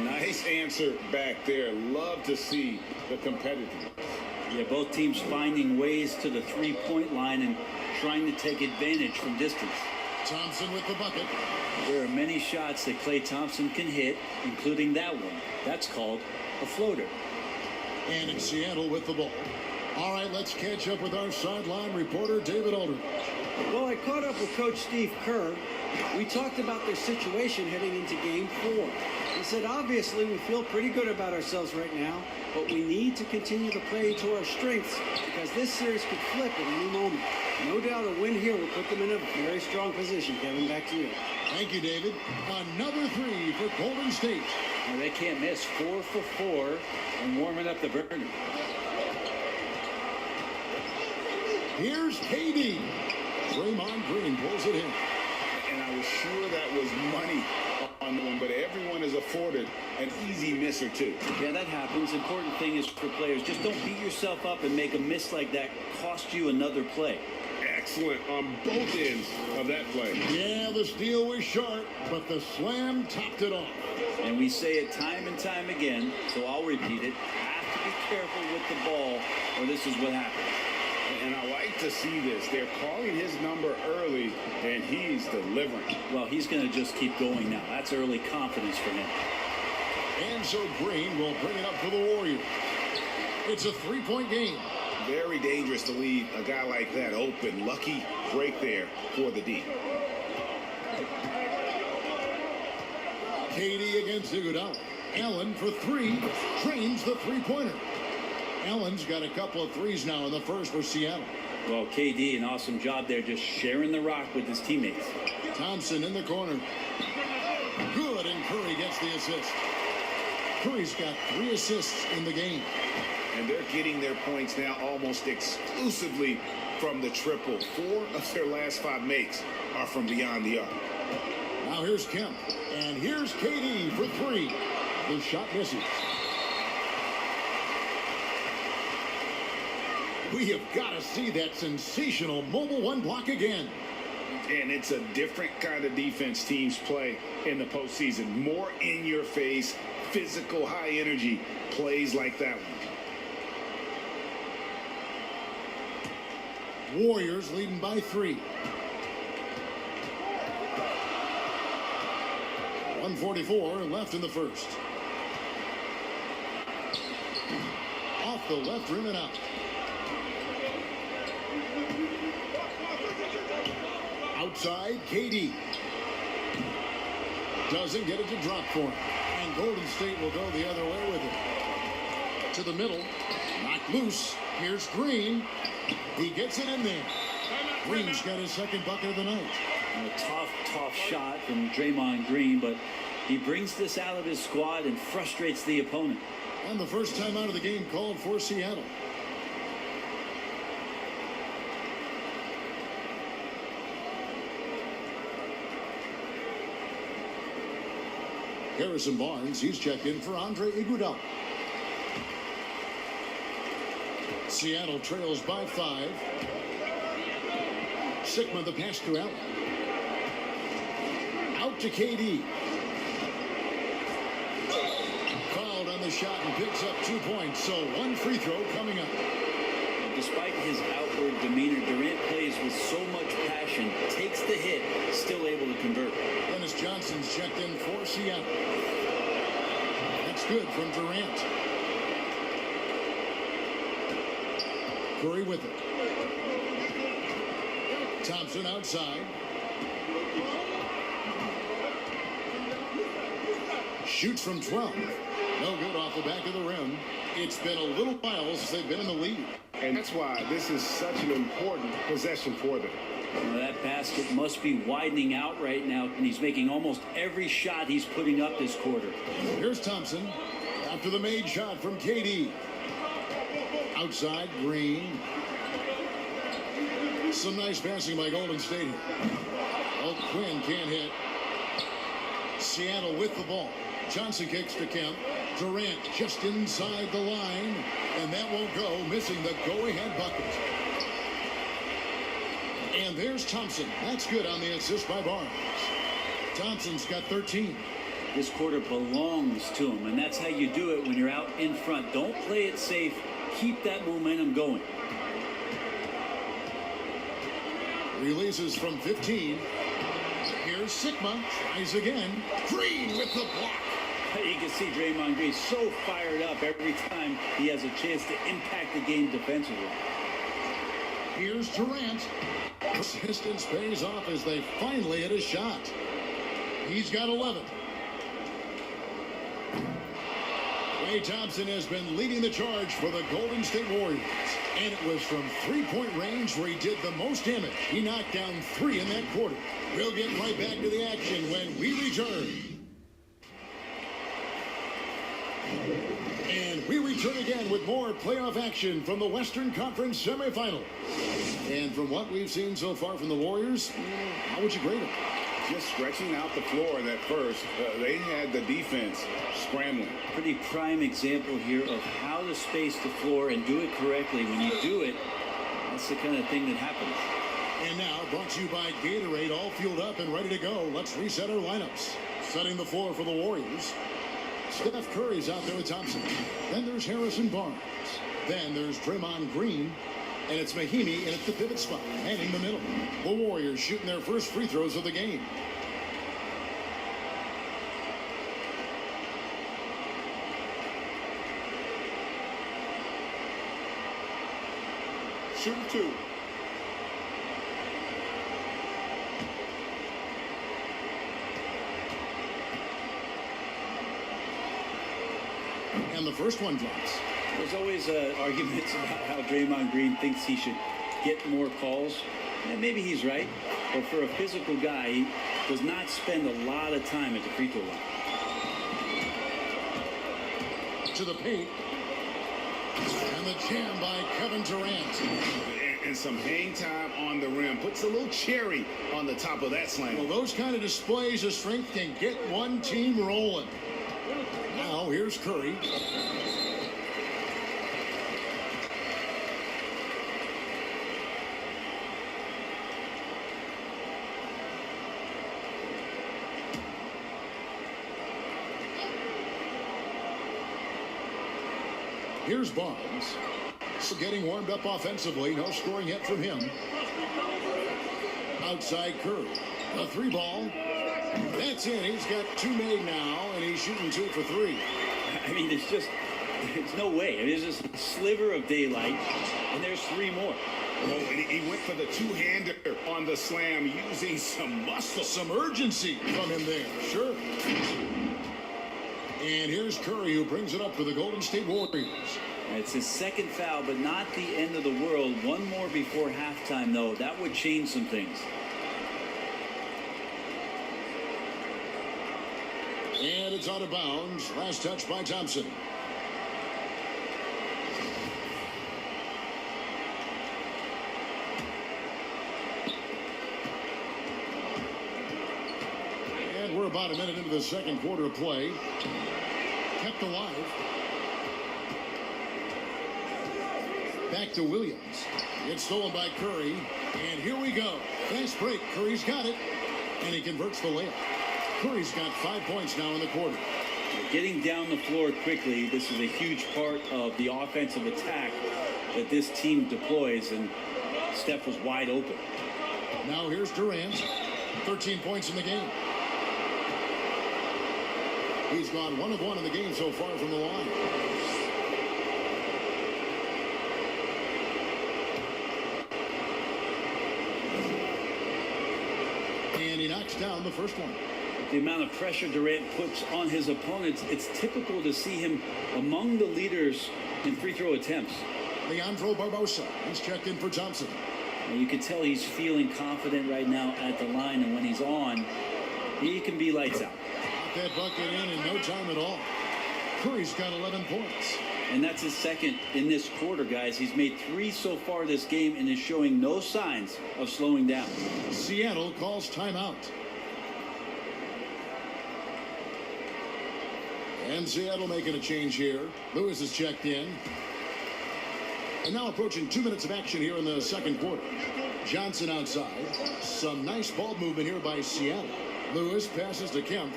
Nice answer back there. Love to see the competitiveness. Yeah, both teams finding ways to the three-point line and trying to take advantage from distance. Thompson with the bucket. There are many shots that Klay Thompson can hit, including that one. That's called a floater. And it's Seattle with the ball. All right, let's catch up with our sideline reporter, David Aldridge. Well, I caught up with Coach Steve Kerr. We talked about their situation heading into Game 4. He said, obviously, we feel pretty good about ourselves right now, but we need to continue to play to our strengths because this series could flip at any moment. No doubt a win here will put them in a very strong position. Kevin, back to you. Thank you, David. Another three for Golden State. Well, they can't miss 4 for 4 and warming up the burner. Here's KD. Draymond Green pulls it in. And I was sure that was money on one, but everyone is afforded an easy miss or two. Yeah, that happens. Important thing is for players, just don't beat yourself up and make a miss like that cost you another play. Excellent on both ends of that play. Yeah, the steal was short, but the slam topped it off. And we say it time and time again, so I'll repeat it. Have to be careful with the ball, or this is what happens. And I like to see this. They're calling his number early, and he's delivering. Well, he's going to just keep going now. That's early confidence for him. And so Green will bring it up for the Warriors. It's a three-point game. Very dangerous to leave a guy like that open. Lucky break there for the D. KD against Iguodala. Allen for three. Trains the three-pointer. Allen's got a couple of threes now in the first for Seattle. Well, KD, an awesome job there, just sharing the rock with his teammates. Thompson in the corner. Good, and Curry gets the assist. Curry's got 3 assists in the game. And they're getting their points now almost exclusively from the triple. 4 of their last 5 makes are from beyond the arc. Now here's Kemp. And here's KD for 3. The shot misses. We have got to see that sensational mobile one block again. And it's a different kind of defense teams play in the postseason. More in your face, physical, high energy plays like that one. Warriors leading by 3. 1:44 left in the first. Off the left rim and out. Outside, KD. Doesn't get it to drop for him. And Golden State will go the other way with it. To the middle. Knocked loose. Here's Green. He gets it in there. Green's got his second bucket of the night. And a tough shot from Draymond Green, but he brings this out of his squad and frustrates the opponent. And the first time out of the game called for Seattle. Harrison Barnes, he's checked in for Andre Iguodala. Seattle trails by 5. Sigma the pass to Allen. Out to KD. Fouled on the shot and picks up 2 points. So one free throw coming up. Despite his outward demeanor, Durant plays with so much passion, takes the hit, still able to convert. Dennis Johnson's checked in for Seattle. That's good from Durant. Curry with it. Thompson outside. Shoots from 12. No good off the back of the rim. It's been a little while since they've been in the lead. And that's why this is such an important possession for them. Well, that basket must be widening out right now, and he's making almost every shot he's putting up this quarter. Here's Thompson after the made shot from KD. Outside, Green. Some nice passing by Golden State here. Oh, Quinn can't hit. Seattle with the ball. Johnson kicks to Kemp. Durant just inside the line. And that won't go, missing the go-ahead bucket. And there's Thompson. That's good on the assist by Barnes. Thompson's got 13. This quarter belongs to him, and that's how you do it when you're out in front. Don't play it safe. Keep that momentum going. Releases from 15. Here's Sigma. Tries again. Green with the block. You can see Draymond Green so fired up every time he has a chance to impact the game defensively. Here's Durant. Persistence pays off as they finally hit a shot. He's got 11. Klay Thompson has been leading the charge for the Golden State Warriors. And it was from three-point range where he did the most damage. He knocked down 3 in that quarter. We'll get right back to the action when we return. And we return again with more playoff action from the Western Conference semifinals. And from what we've seen so far from the Warriors, how would you grade them? Just stretching out the floor that first. They had the defense scrambling. Pretty prime example here of how to space the floor and do it correctly. When you do it, that's the kind of thing that happens. And now, brought to you by Gatorade, all fueled up and ready to go. Let's reset our lineups. Setting the floor for the Warriors. Steph Curry's out there with Thompson. Then there's Harrison Barnes. Then there's Draymond Green. And it's Mahimi in at the pivot spot, manning the middle. The Warriors shooting their first free throws of the game. Shooting 2. And the first one drops. There's always arguments about how Draymond Green thinks he should get more calls. And maybe he's right. But for a physical guy, he does not spend a lot of time at the free throw line. To the paint. And the jam by Kevin Durant. And some hang time on the rim. Puts a little cherry on the top of that slam. Well, those kind of displays of strength can get one team rolling. Now, here's Curry. Here's Barnes. So getting warmed up offensively. No scoring yet from him. Outside Curry. A 3-ball. That's in. He's got 2 made now, and he's shooting 2 for 3. I mean, it's no way. I mean, there's just a sliver of daylight, and there's 3 more. Oh, and he went for the two-hander on the slam, using some muscle. Some urgency from him there. Sure. And here's Curry, who brings it up for the Golden State Warriors. It's his second foul, but not the end of the world. One more before halftime, though. That would change some things. And it's out of bounds. Last touch by Thompson. And we're about a minute into the second quarter of play. Kept alive. Back to Williams. It's stolen by Curry. And here we go. Fast break. Curry's got it. And he converts the layup. Curry's got 5 points now in the quarter. Getting down the floor quickly, this is a huge part of the offensive attack that this team deploys, and Steph was wide open. Now here's Durant. 13 points in the game. He's gone 1 of 1 in the game so far from the line. And he knocks down the first one. The amount of pressure Durant puts on his opponents, it's typical to see him among the leaders in free throw attempts. Leandro Barbosa, he's checked in for Thompson. And you can tell he's feeling confident right now at the line, and when he's on, he can be lights out. Got that bucket in no time at all. Curry's got 11 points. And that's his second in this quarter, guys. He's made 3 so far this game and is showing no signs of slowing down. Seattle calls timeout. And Seattle making a change here. Lewis is checked in. And now approaching 2 minutes of action here in the second quarter. Johnson outside. Some nice ball movement here by Seattle. Lewis passes to Kemp.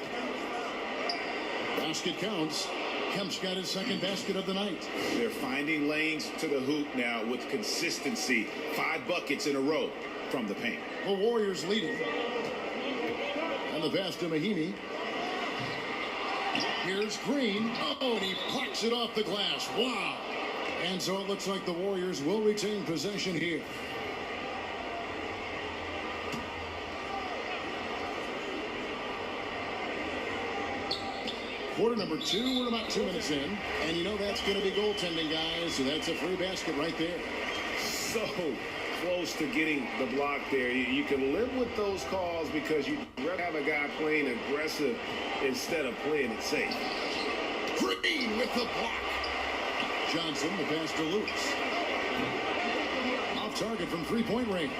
Basket counts. Kemp's got his second basket of the night. They're finding lanes to the hoop now with consistency. 5 buckets in a row from the paint. The Warriors leading. And the pass to Mahimi. Here's Green. Oh, and he plucks it off the glass. Wow. And so it looks like the Warriors will retain possession here. Quarter number 2, we're about 2 minutes in. And you know that's going to be goaltending, guys. So that's a free basket right there. So close to getting the block there. You can live with those calls because you'd rather have a guy playing aggressive instead of playing it safe. Green with the block. Johnson, the pass to Lewis. Off target from three-point range.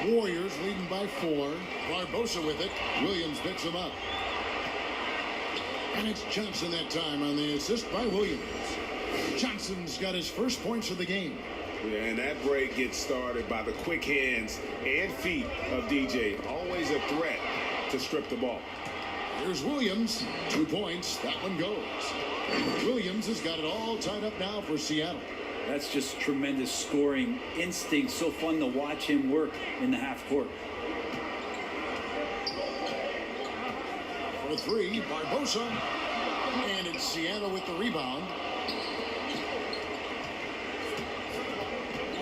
Warriors leading by 4. Barbosa with it. Williams picks him up. And it's Johnson that time on the assist by Williams. Johnson's got his first points of the game. Yeah, and that break gets started by the quick hands and feet of DJ. Always a threat to strip the ball. Here's Williams. 2 points. That one goes. Williams has got it all tied up now for Seattle. That's just tremendous scoring instinct. So fun to watch him work in the half court. For 3, Barbosa. And it's Seattle with the rebound.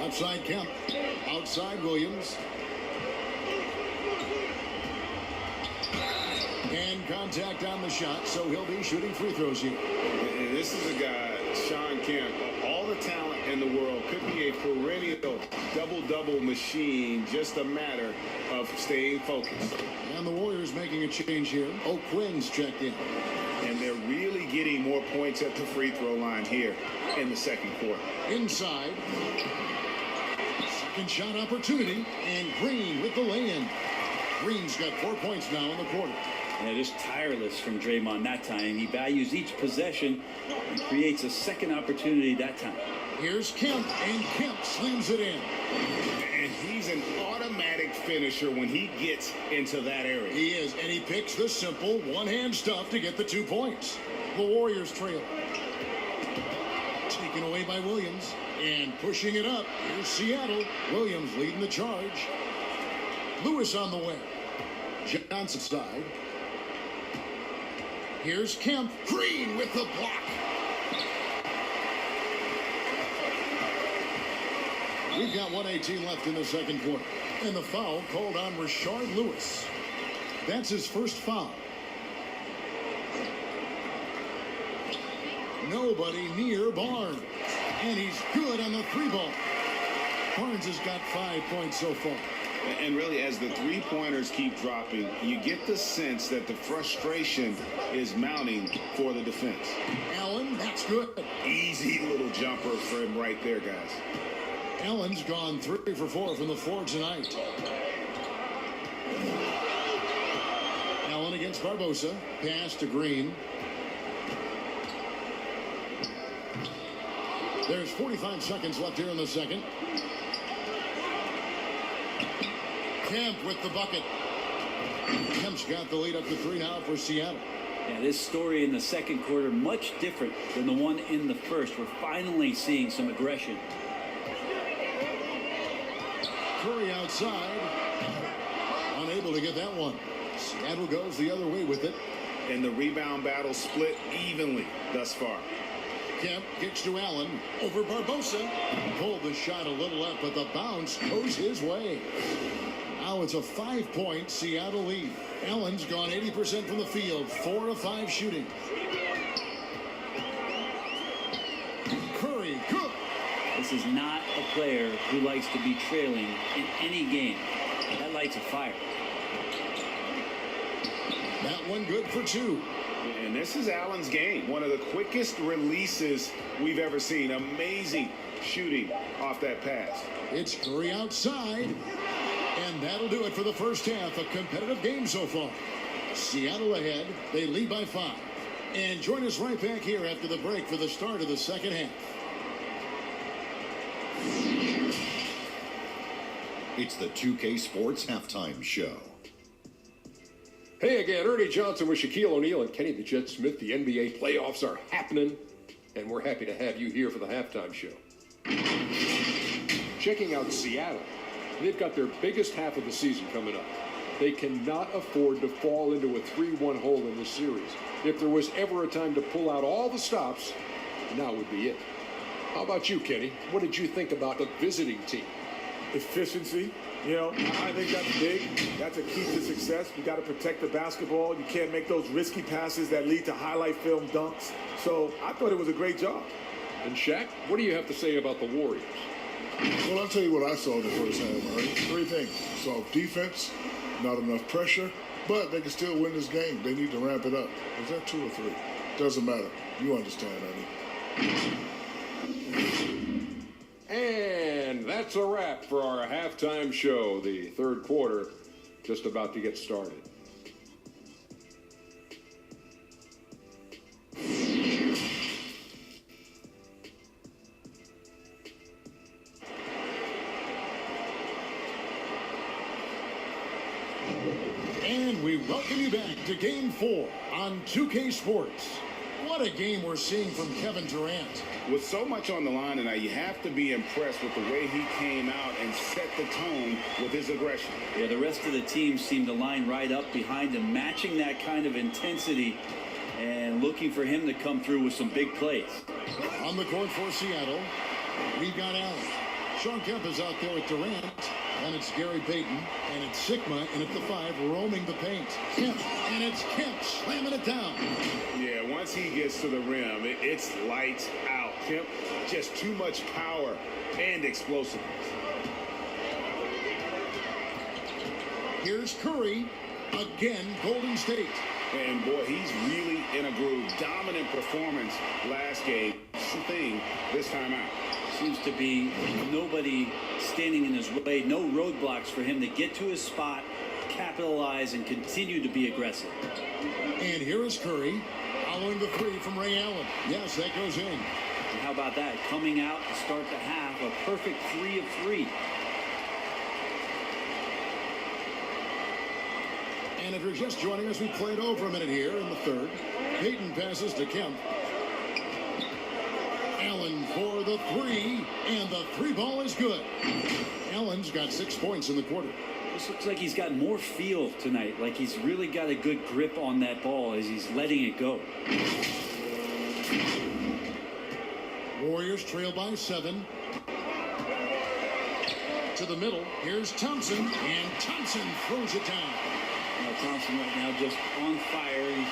Outside Kemp. Outside Williams. And contact on the shot, so he'll be shooting free throws here. And this is a guy, Sean Kemp, all the talent in the world, could be a perennial double-double machine, just a matter of staying focused. And the Warriors making a change here. O'Quinn's checked in. And they're really getting more points at the free throw line here in the second quarter. Inside. Second shot opportunity. And Green with the lay-in. Green's got 4 points now in the quarter. Yeah, just tireless from Draymond that time. He values each possession and creates a second opportunity that time. Here's Kemp, and Kemp slams it in. And he's an automatic finisher when he gets into that area. He is, and he picks the simple one-hand stuff to get the 2 points. The Warriors trail. Taken away by Williams, and pushing it up. Here's Seattle. Williams leading the charge. Lewis on the way. Johnson side. Here's Kemp. Green with the block. We've got 1:18 left in the second quarter. And the foul called on Rashard Lewis. That's his first foul. Nobody near Barnes. And he's good on the three ball. Barnes has got 5 points so far. And really, as the three-pointers keep dropping, you get the sense that the frustration is mounting for the defense. Allen, that's good. Easy little jumper for him right there, guys. Allen's gone 3 for 4 from the floor tonight. Allen against Barbosa. Pass to Green. There's 45 seconds left here in the second. Kemp with the bucket. Kemp's got the lead up to 3 now for Seattle. Yeah, this story in the second quarter much different than the one in the first. We're finally seeing some aggression. Curry outside. Unable to get that one. Seattle goes the other way with it. And the rebound battle split evenly thus far. Kemp kicks to Allen. Over Barbosa. Pulled the shot a little up, but the bounce goes his way. Now it's a 5-point Seattle lead. Allen's gone 80% from the field, 4 of 5 shooting. Curry, good. This is not a player who likes to be trailing in any game. That lights a fire. That one good for 2. And this is Allen's game. One of the quickest releases we've ever seen. Amazing shooting off that pass. It's Curry outside. And that'll do it for the first half. A competitive game so far. Seattle ahead. They lead by 5. And join us right back here after the break for the start of the second half. It's the 2K Sports Halftime Show. Hey again, Ernie Johnson with Shaquille O'Neal and Kenny the Jet Smith. The NBA playoffs are happening, and we're happy to have you here for the halftime show. Checking out Seattle. They've got their biggest half of the season coming up. They cannot afford to fall into a 3-1 hole in this series. If there was ever a time to pull out all the stops, now would be it. How about you, Kenny? What did you think about the visiting team? Efficiency. You know, I think that's big. That's a key to success. You got to protect the basketball. You can't make those risky passes that lead to highlight film dunks. So I thought it was a great job. And Shaq, what do you have to say about the Warriors? Well, I'll tell you what I saw in the first half, Ernie. 3 things. I saw defense, not enough pressure, but they can still win this game. They need to ramp it up. Is that 2 or 3? Doesn't matter. You understand, Ernie. And that's a wrap for our halftime show. The third quarter just about to get started. And we welcome you back to Game 4 on 2K Sports. What a game we're seeing from Kevin Durant. With so much on the line tonight, you have to be impressed with the way he came out and set the tone with his aggression. Yeah, the rest of the team seemed to line right up behind him, matching that kind of intensity and looking for him to come through with some big plays. On the court for Seattle, we've got Allen. Sean Kemp is out there with Durant. And it's Gary Payton, and it's Sigma, and at the 5, roaming the paint. Kemp, and it's Kemp slamming it down. Yeah, once he gets to the rim, it's lights out. Kemp, just too much power and explosiveness. Here's Curry, again, Golden State. And boy, he's really in a groove. Dominant performance last game. Thing this time out. Seems to be nobody standing in his way, no roadblocks for him to get to his spot, capitalize, and continue to be aggressive. And here is Curry, following the 3 from Ray Allen. Yes, that goes in. And how about that? Coming out to start the half, a perfect 3 of 3. And if you're just joining us, we played over a minute here in the third. Payton passes to Kemp. Allen for the 3, and the 3 ball is good. Allen's got 6 points in the quarter. This looks like he's got more feel tonight, like he's really got a good grip on that ball as he's letting it go. Warriors trail by 7. To the middle, here's Thompson, and Thompson throws it down. Thompson right now just on fire.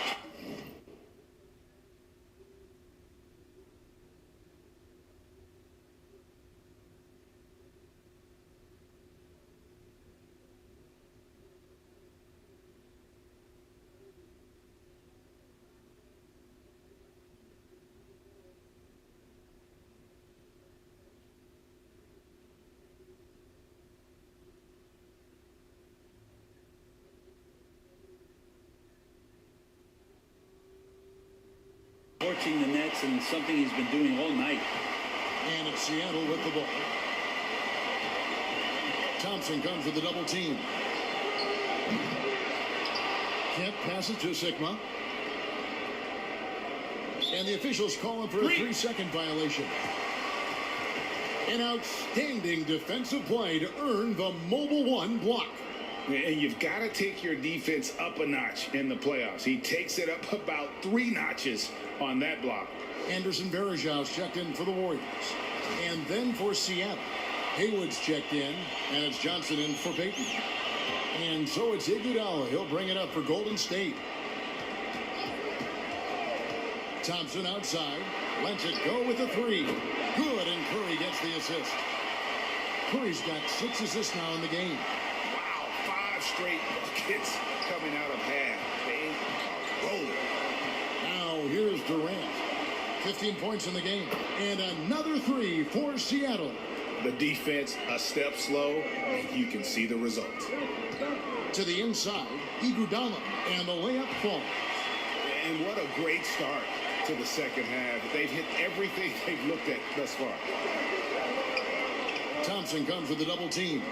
pass, and something he's been doing all night. And it's Seattle with the ball. Thompson comes with the double team. Can't pass it to Sigma. And the officials call him for a 3-second violation. An outstanding defensive play to earn the Mobile One block. And you've got to take your defense up a notch in the playoffs. He takes it up about 3 notches on that block. Anderson Varejau's checked in for the Warriors. And then for Seattle, Haywood's checked in, and it's Johnson in for Peyton. And so it's Iguodala. He'll bring it up for Golden State. Thompson outside, lets it go with a 3. Good, and Curry gets the assist. Curry's got 6 assists now in the game. Wow, 5 straight buckets coming out of half. They are rolling. Now here's Durant. 15 points in the game. And another 3 for Seattle. The defense a step slow, and you can see the result. To the inside, Iguodala, and the layup falls. And what a great start to the second half. They've hit everything they've looked at thus far. Thompson comes with the double team.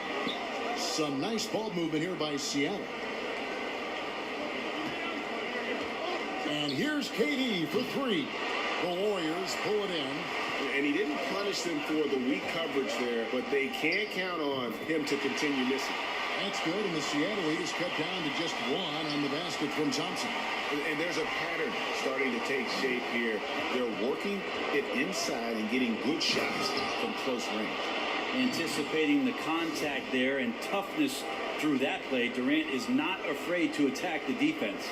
Some nice ball movement here by Seattle. And here's KD for 3. The Warriors pull it in. And he didn't punish them for the weak coverage there, but they can't count on him to continue missing. That's good, and the Seattle lead is cut down to just 1 on the basket from Thompson. And there's a pattern starting to take shape here. They're working it inside and getting good shots from close range. Anticipating the contact there and toughness through that play, Durant is not afraid to attack the defense.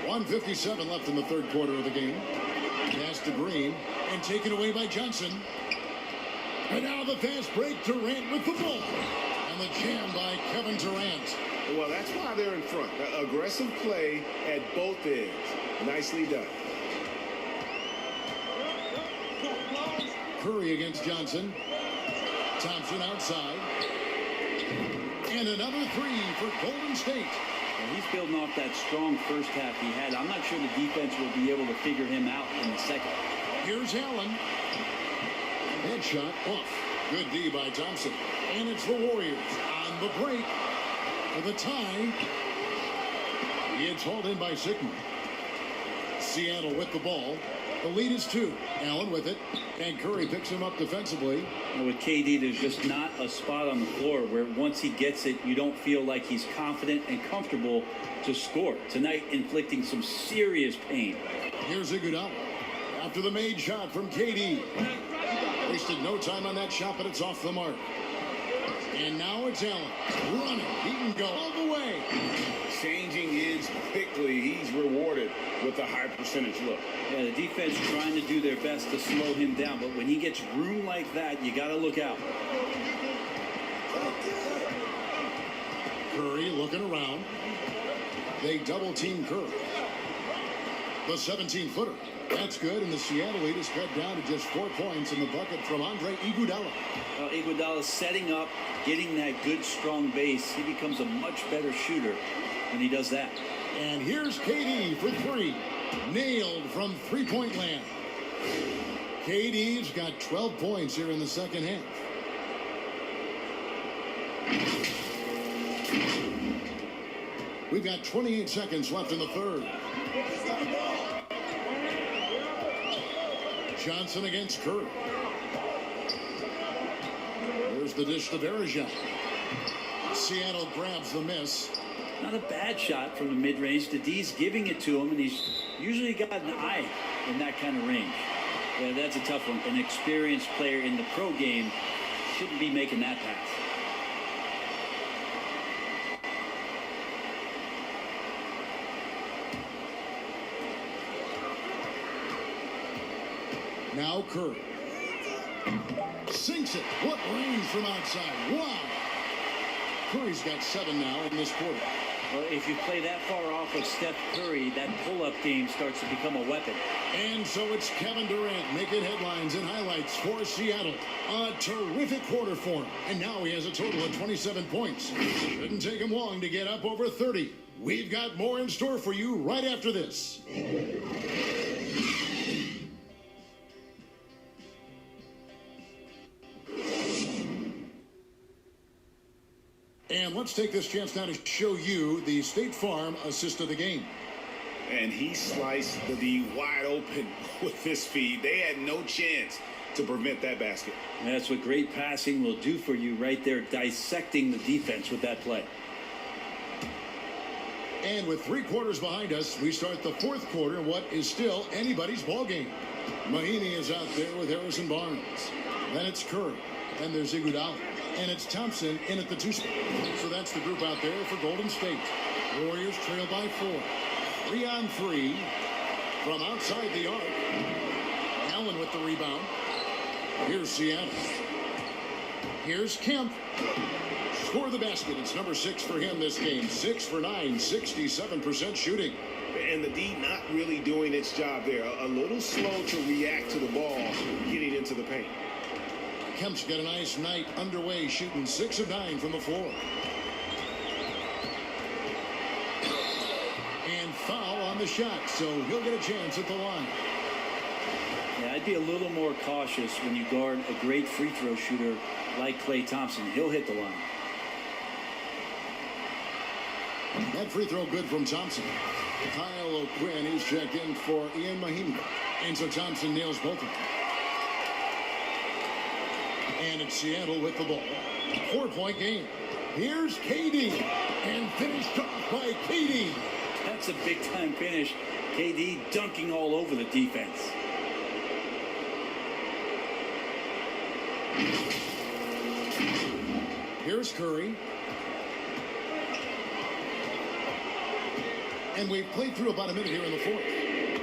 .157 left in the third quarter of the game. Pass to Green and taken away by Johnson. And now the fast break. Durant with the ball. And the jam by Kevin Durant. Well, that's why they're in front. Aggressive play at both ends. Nicely done. Curry against Johnson. Thompson outside. And another 3 for Golden State. Well, he's building off that strong first half he had. I'm not sure the defense will be able to figure him out in the second. Here's Allen. Headshot off. Good D by Thompson. And it's the Warriors on the break for the tie. It's hauled in by Sigma. Seattle with the ball. The lead is 2. Allen with it. And Curry picks him up defensively. And with KD, there's just not a spot on the floor where once he gets it, you don't feel like he's confident and comfortable to score. Tonight, inflicting some serious pain. Here's Iguodala. After the made shot from KD. Wasted no time on that shot, but it's off the mark. And now it's Allen. Running. He can go all the way. Changing ends quickly. He's rewarded with a high percentage look. Yeah, the defense trying to do their best to slow him down, but when he gets room like that, you got to look out. Curry looking around. They double team Curry. The 17-footer. That's good, and the Seattle lead is cut down to just 4 points in the bucket from Andre Iguodala. Iguodala setting up, getting that good, strong base. He becomes a much better shooter when he does that. And here's KD for 3. Nailed from three-point land. KD's got 12 points here in the second half. We've got 28 seconds left in the third. Johnson against Curry. There's the dish to Varejao. Seattle grabs the miss. Not a bad shot from the mid-range. The D's giving it to him, and he's usually got an eye in that kind of range. Yeah, that's a tough one. An experienced player in the pro game shouldn't be making that pass. Now Curry. Sinks it. What range from outside. Wow. Curry's got 7 now in this quarter. Well, if you play that far off of Steph Curry, that pull-up game starts to become a weapon. And so it's Kevin Durant making headlines and highlights for Seattle. A terrific quarter for him. And now he has a total of 27 points. Shouldn't take him long to get up over 30. We've got more in store for you right after this. And let's take this chance now to show you the State Farm assist of the game. And he sliced the D wide open with his feed. They had no chance to prevent that basket. That's what great passing will do for you right there, dissecting the defense with that play. And with 3 quarters behind us, we start the 4th quarter in what is still anybody's ball game. Mahinmi is out there with Harrison Barnes. Then it's Curry. Then there's Iguodala. And it's Thompson in at the 2 spot. So that's the group out there for Golden State. Warriors trail by 4. 3 on 3 from outside the arc. Allen with the rebound. Here's Seattle. Here's Kemp. Score the basket. It's number 6 for him this game. 6 for 9, 67% shooting. And the D not really doing its job there. A little slow to react to the ball getting into the paint. Kemp's got a nice night underway, shooting 6 of 9 from the floor. And foul on the shot, so he'll get a chance at the line. Yeah, I'd be a little more cautious when you guard a great free throw shooter like Klay Thompson. He'll hit the line. That free throw good from Thompson. Kyle O'Quinn is checked in for Ian Mahinmi. And so Thompson nails both of them. And it's Seattle with the ball. 4-point game. Here's KD. And finished off by KD. That's a big-time finish. KD dunking all over the defense. Here's Curry. And we've played through about a minute here in the 4th.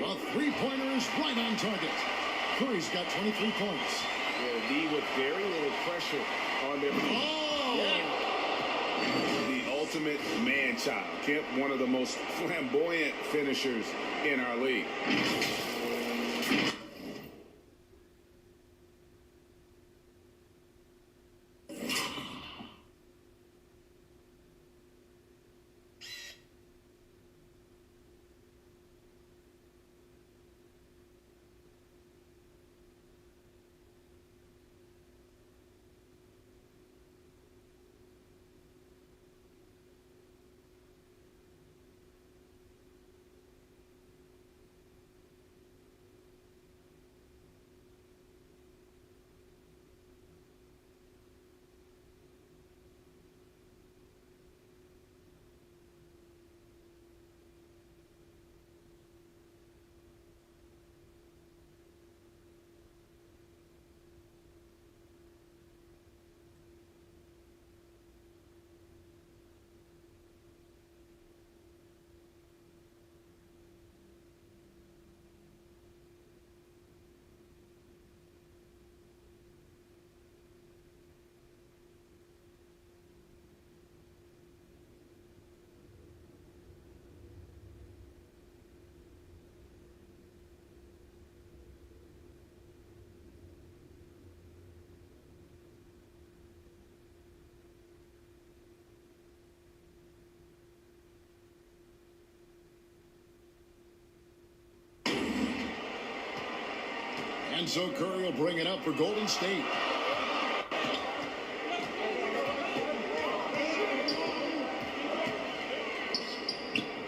A 3-pointer is right on target. Curry's got 23 points. Yeah, D with very little pressure on their... The ultimate man-child. Kemp, one of the most flamboyant finishers in our league. And so Curry will bring it up for Golden State.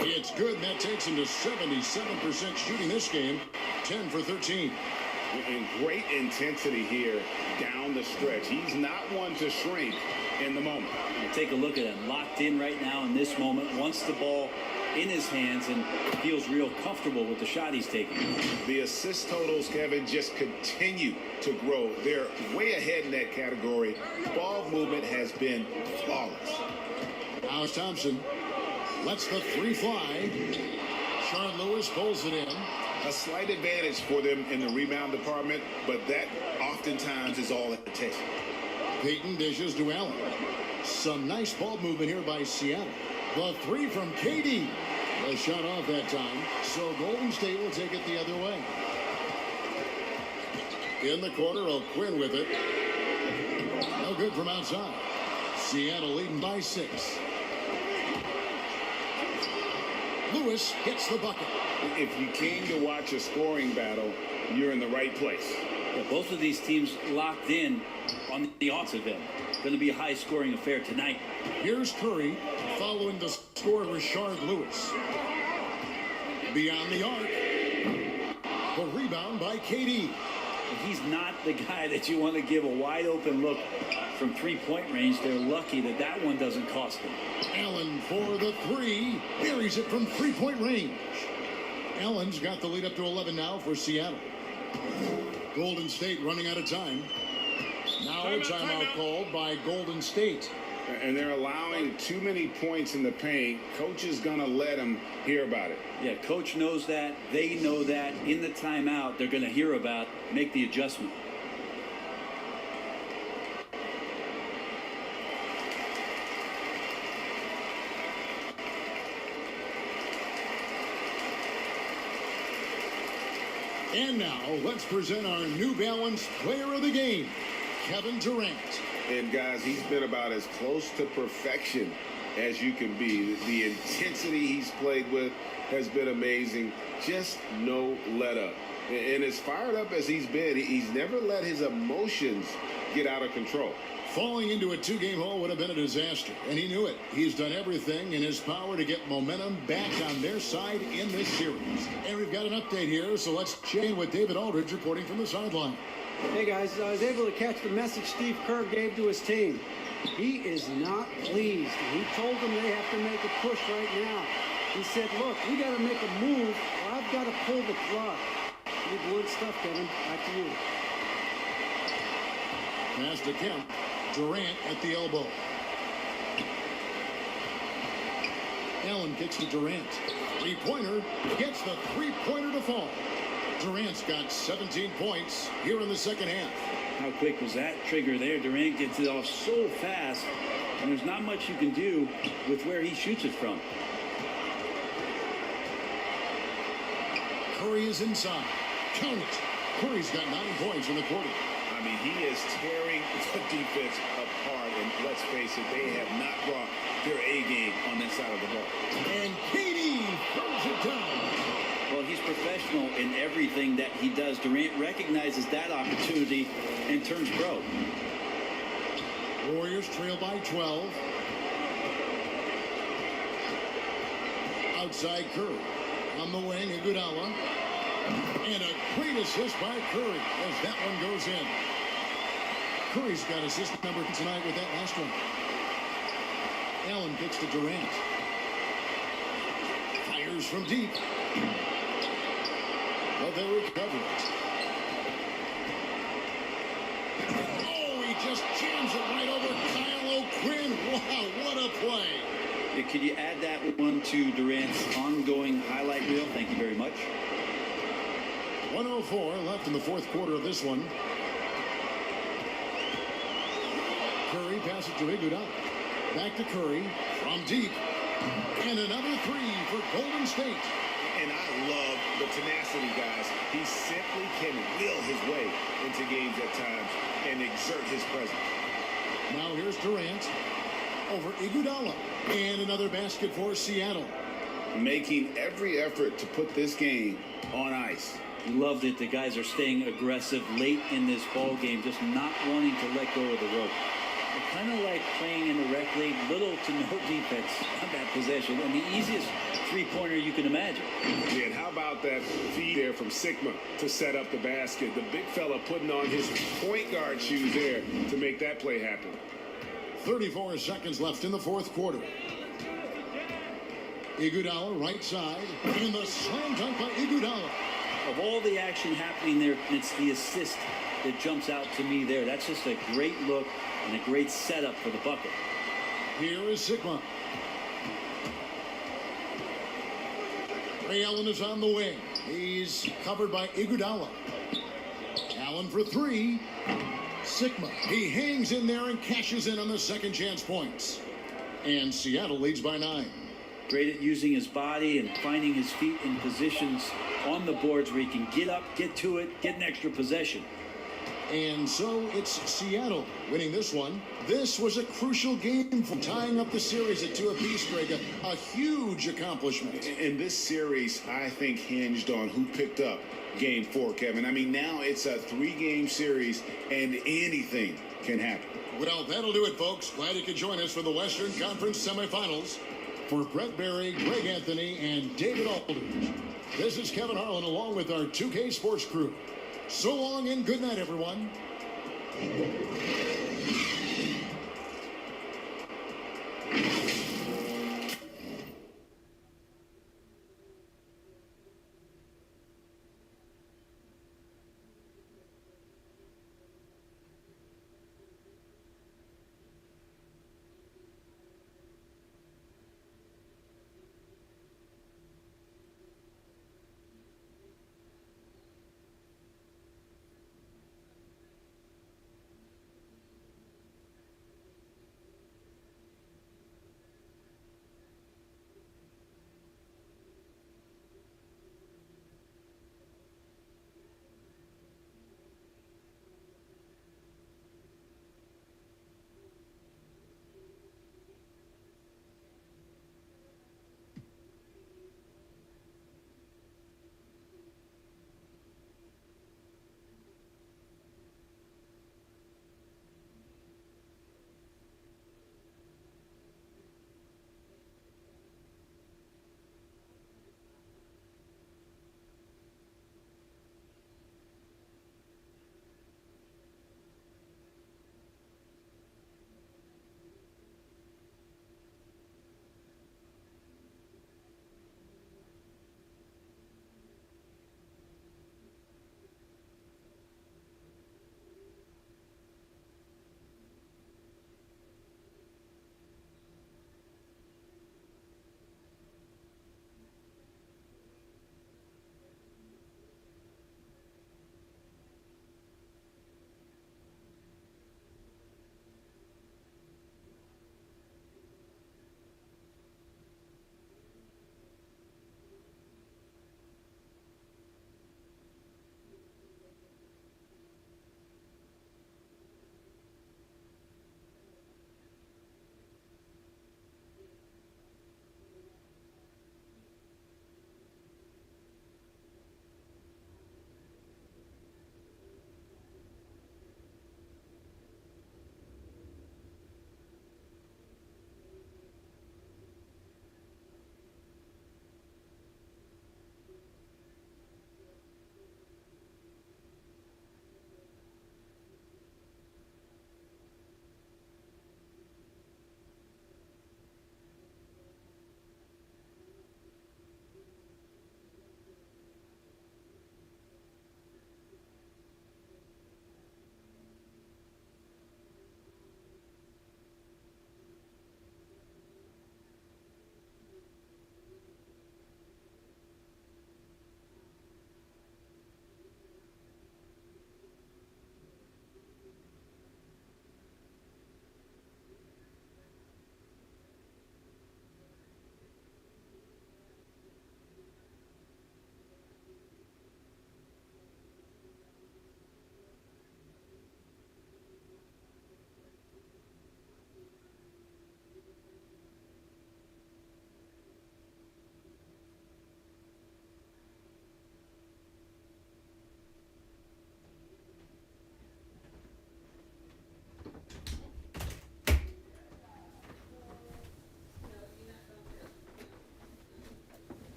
It's good, and that takes him to 77% shooting this game, 10 for 13. And great intensity here down the stretch. He's not one to shrink in the moment. Take a look at him, locked in right now in this moment, wants the ball in his hands and feels real comfortable with the shot he's taking. The assist totals, Kevin, just continue to grow. They're way ahead in that category. Ball movement has been flawless. Now it's Thompson. Lets the 3 fly. Sean Lewis pulls it in. A slight advantage for them in the rebound department, but that oftentimes is all it takes. Peyton dishes to Allen. Some nice ball movement here by Seattle. The 3 from KD. The shot off that time. So Golden State will take it the other way. In the corner, O'Quinn with it. No good from outside. Seattle leading by 6. Lewis hits the bucket. If you came to watch a scoring battle, you're in the right place. Yeah, both of these teams locked in on the offensive end. Going to be a high-scoring affair tonight. Here's Curry following the score of Rashard Lewis. Beyond the arc. The rebound by KD. He's not the guy that you want to give a wide-open look from three-point range. They're lucky that that one doesn't cost them. Allen for the three. Buries it from three-point range. Allen's got the lead up to 11 now for Seattle. Golden State running out of time. Now a timeout called by Golden State. And they're allowing too many points in the paint. Coach is going to let them hear about it. Yeah, coach knows that. They know that. In the timeout, they're going to hear about, make the adjustment. And now, let's present our New Balance Player of the Game, Kevin Durant. And guys, he's been about as close to perfection as you can be. The intensity he's played with has been amazing. Just no let up. And as fired up as he's been, he's never let his emotions get out of control. Falling into a two-game hole would have been a disaster, and he knew it. He's done everything in his power to get momentum back on their side in this series. And we've got an update here, so let's check in with David Aldridge reporting from the sideline. Hey guys, I was able to catch the message Steve Kerr gave to his team. He is not pleased. He told them they have to make a push right now. He said, look, we got to make a move, or I've got to pull the plug. Pretty blunt stuff, Kevin. Back to you. Pass to Kemp. Durant at the elbow. Allen kicks to Durant. Three-pointer gets the three-pointer to fall. Durant's got 17 points here in the second half. How quick was that trigger there? Durant gets it off so fast, and there's not much you can do with where he shoots it from. Curry is inside. Count it. Curry's got 9 points in the quarter. I mean, he is tearing the defense apart, and let's face it, they have not brought their A game on this side of the ball. And KD throws it down. Well, he's professional in everything that he does. Durant recognizes that opportunity and turns pro. Warriors trail by 12. Outside Curry. On the wing, Iguodala. And a great assist by Curry as that one goes in. Curry's got assist number tonight with that last one. Allen kicks to Durant. Fires from deep. But they recover it. Oh, he just jams it right over Kyle O'Quinn. Wow, what a play. Yeah, could you add that one to Durant's ongoing highlight reel? Thank you very much. 1:04 left in the fourth quarter of this one. Curry passes to Iguodala. Back to Curry from deep. And another three for Golden State. And I love the tenacity, guys. He simply can will his way into games at times and exert his presence. Now here's Durant over Iguodala. And another basket for Seattle. Making every effort to put this game on ice. Loved it. The guys are staying aggressive late in this ball game, just not wanting to let go of the rope. Kind of like playing in the rec league, little to no defense on that possession, and the easiest three-pointer you can imagine. Yeah, and how about that feed there from Sigma to set up the basket? The big fella putting on his point guard shoes there to make that play happen. 34 seconds left in the fourth quarter. Iguodala right side, and the slam dunk by Iguodala. Of all the action happening there, it's the assist that jumps out to me there. That's just a great look and a great setup for the bucket. Here is Sigma. Ray Allen is on the wing. He's covered by Iguodala. Allen for three. Sigma. He hangs in there and cashes in on the second chance points. And Seattle leads by 9. Great at using his body and finding his feet in positions on the boards where he can get up, get to it, get an extra possession. And so it's Seattle winning this one. This was a crucial game for tying up the series at 2 apiece, Greg. A huge accomplishment. In this series, I think hinged on who picked up Game 4, Kevin. I mean, now it's a 3-game series, and anything can happen. Well, that'll do it, folks. Glad you could join us for the Western Conference semifinals. For Brett Berry, Greg Anthony, and David Aldridge, this is Kevin Harlan along with our 2K Sports crew. So long and good night, everyone.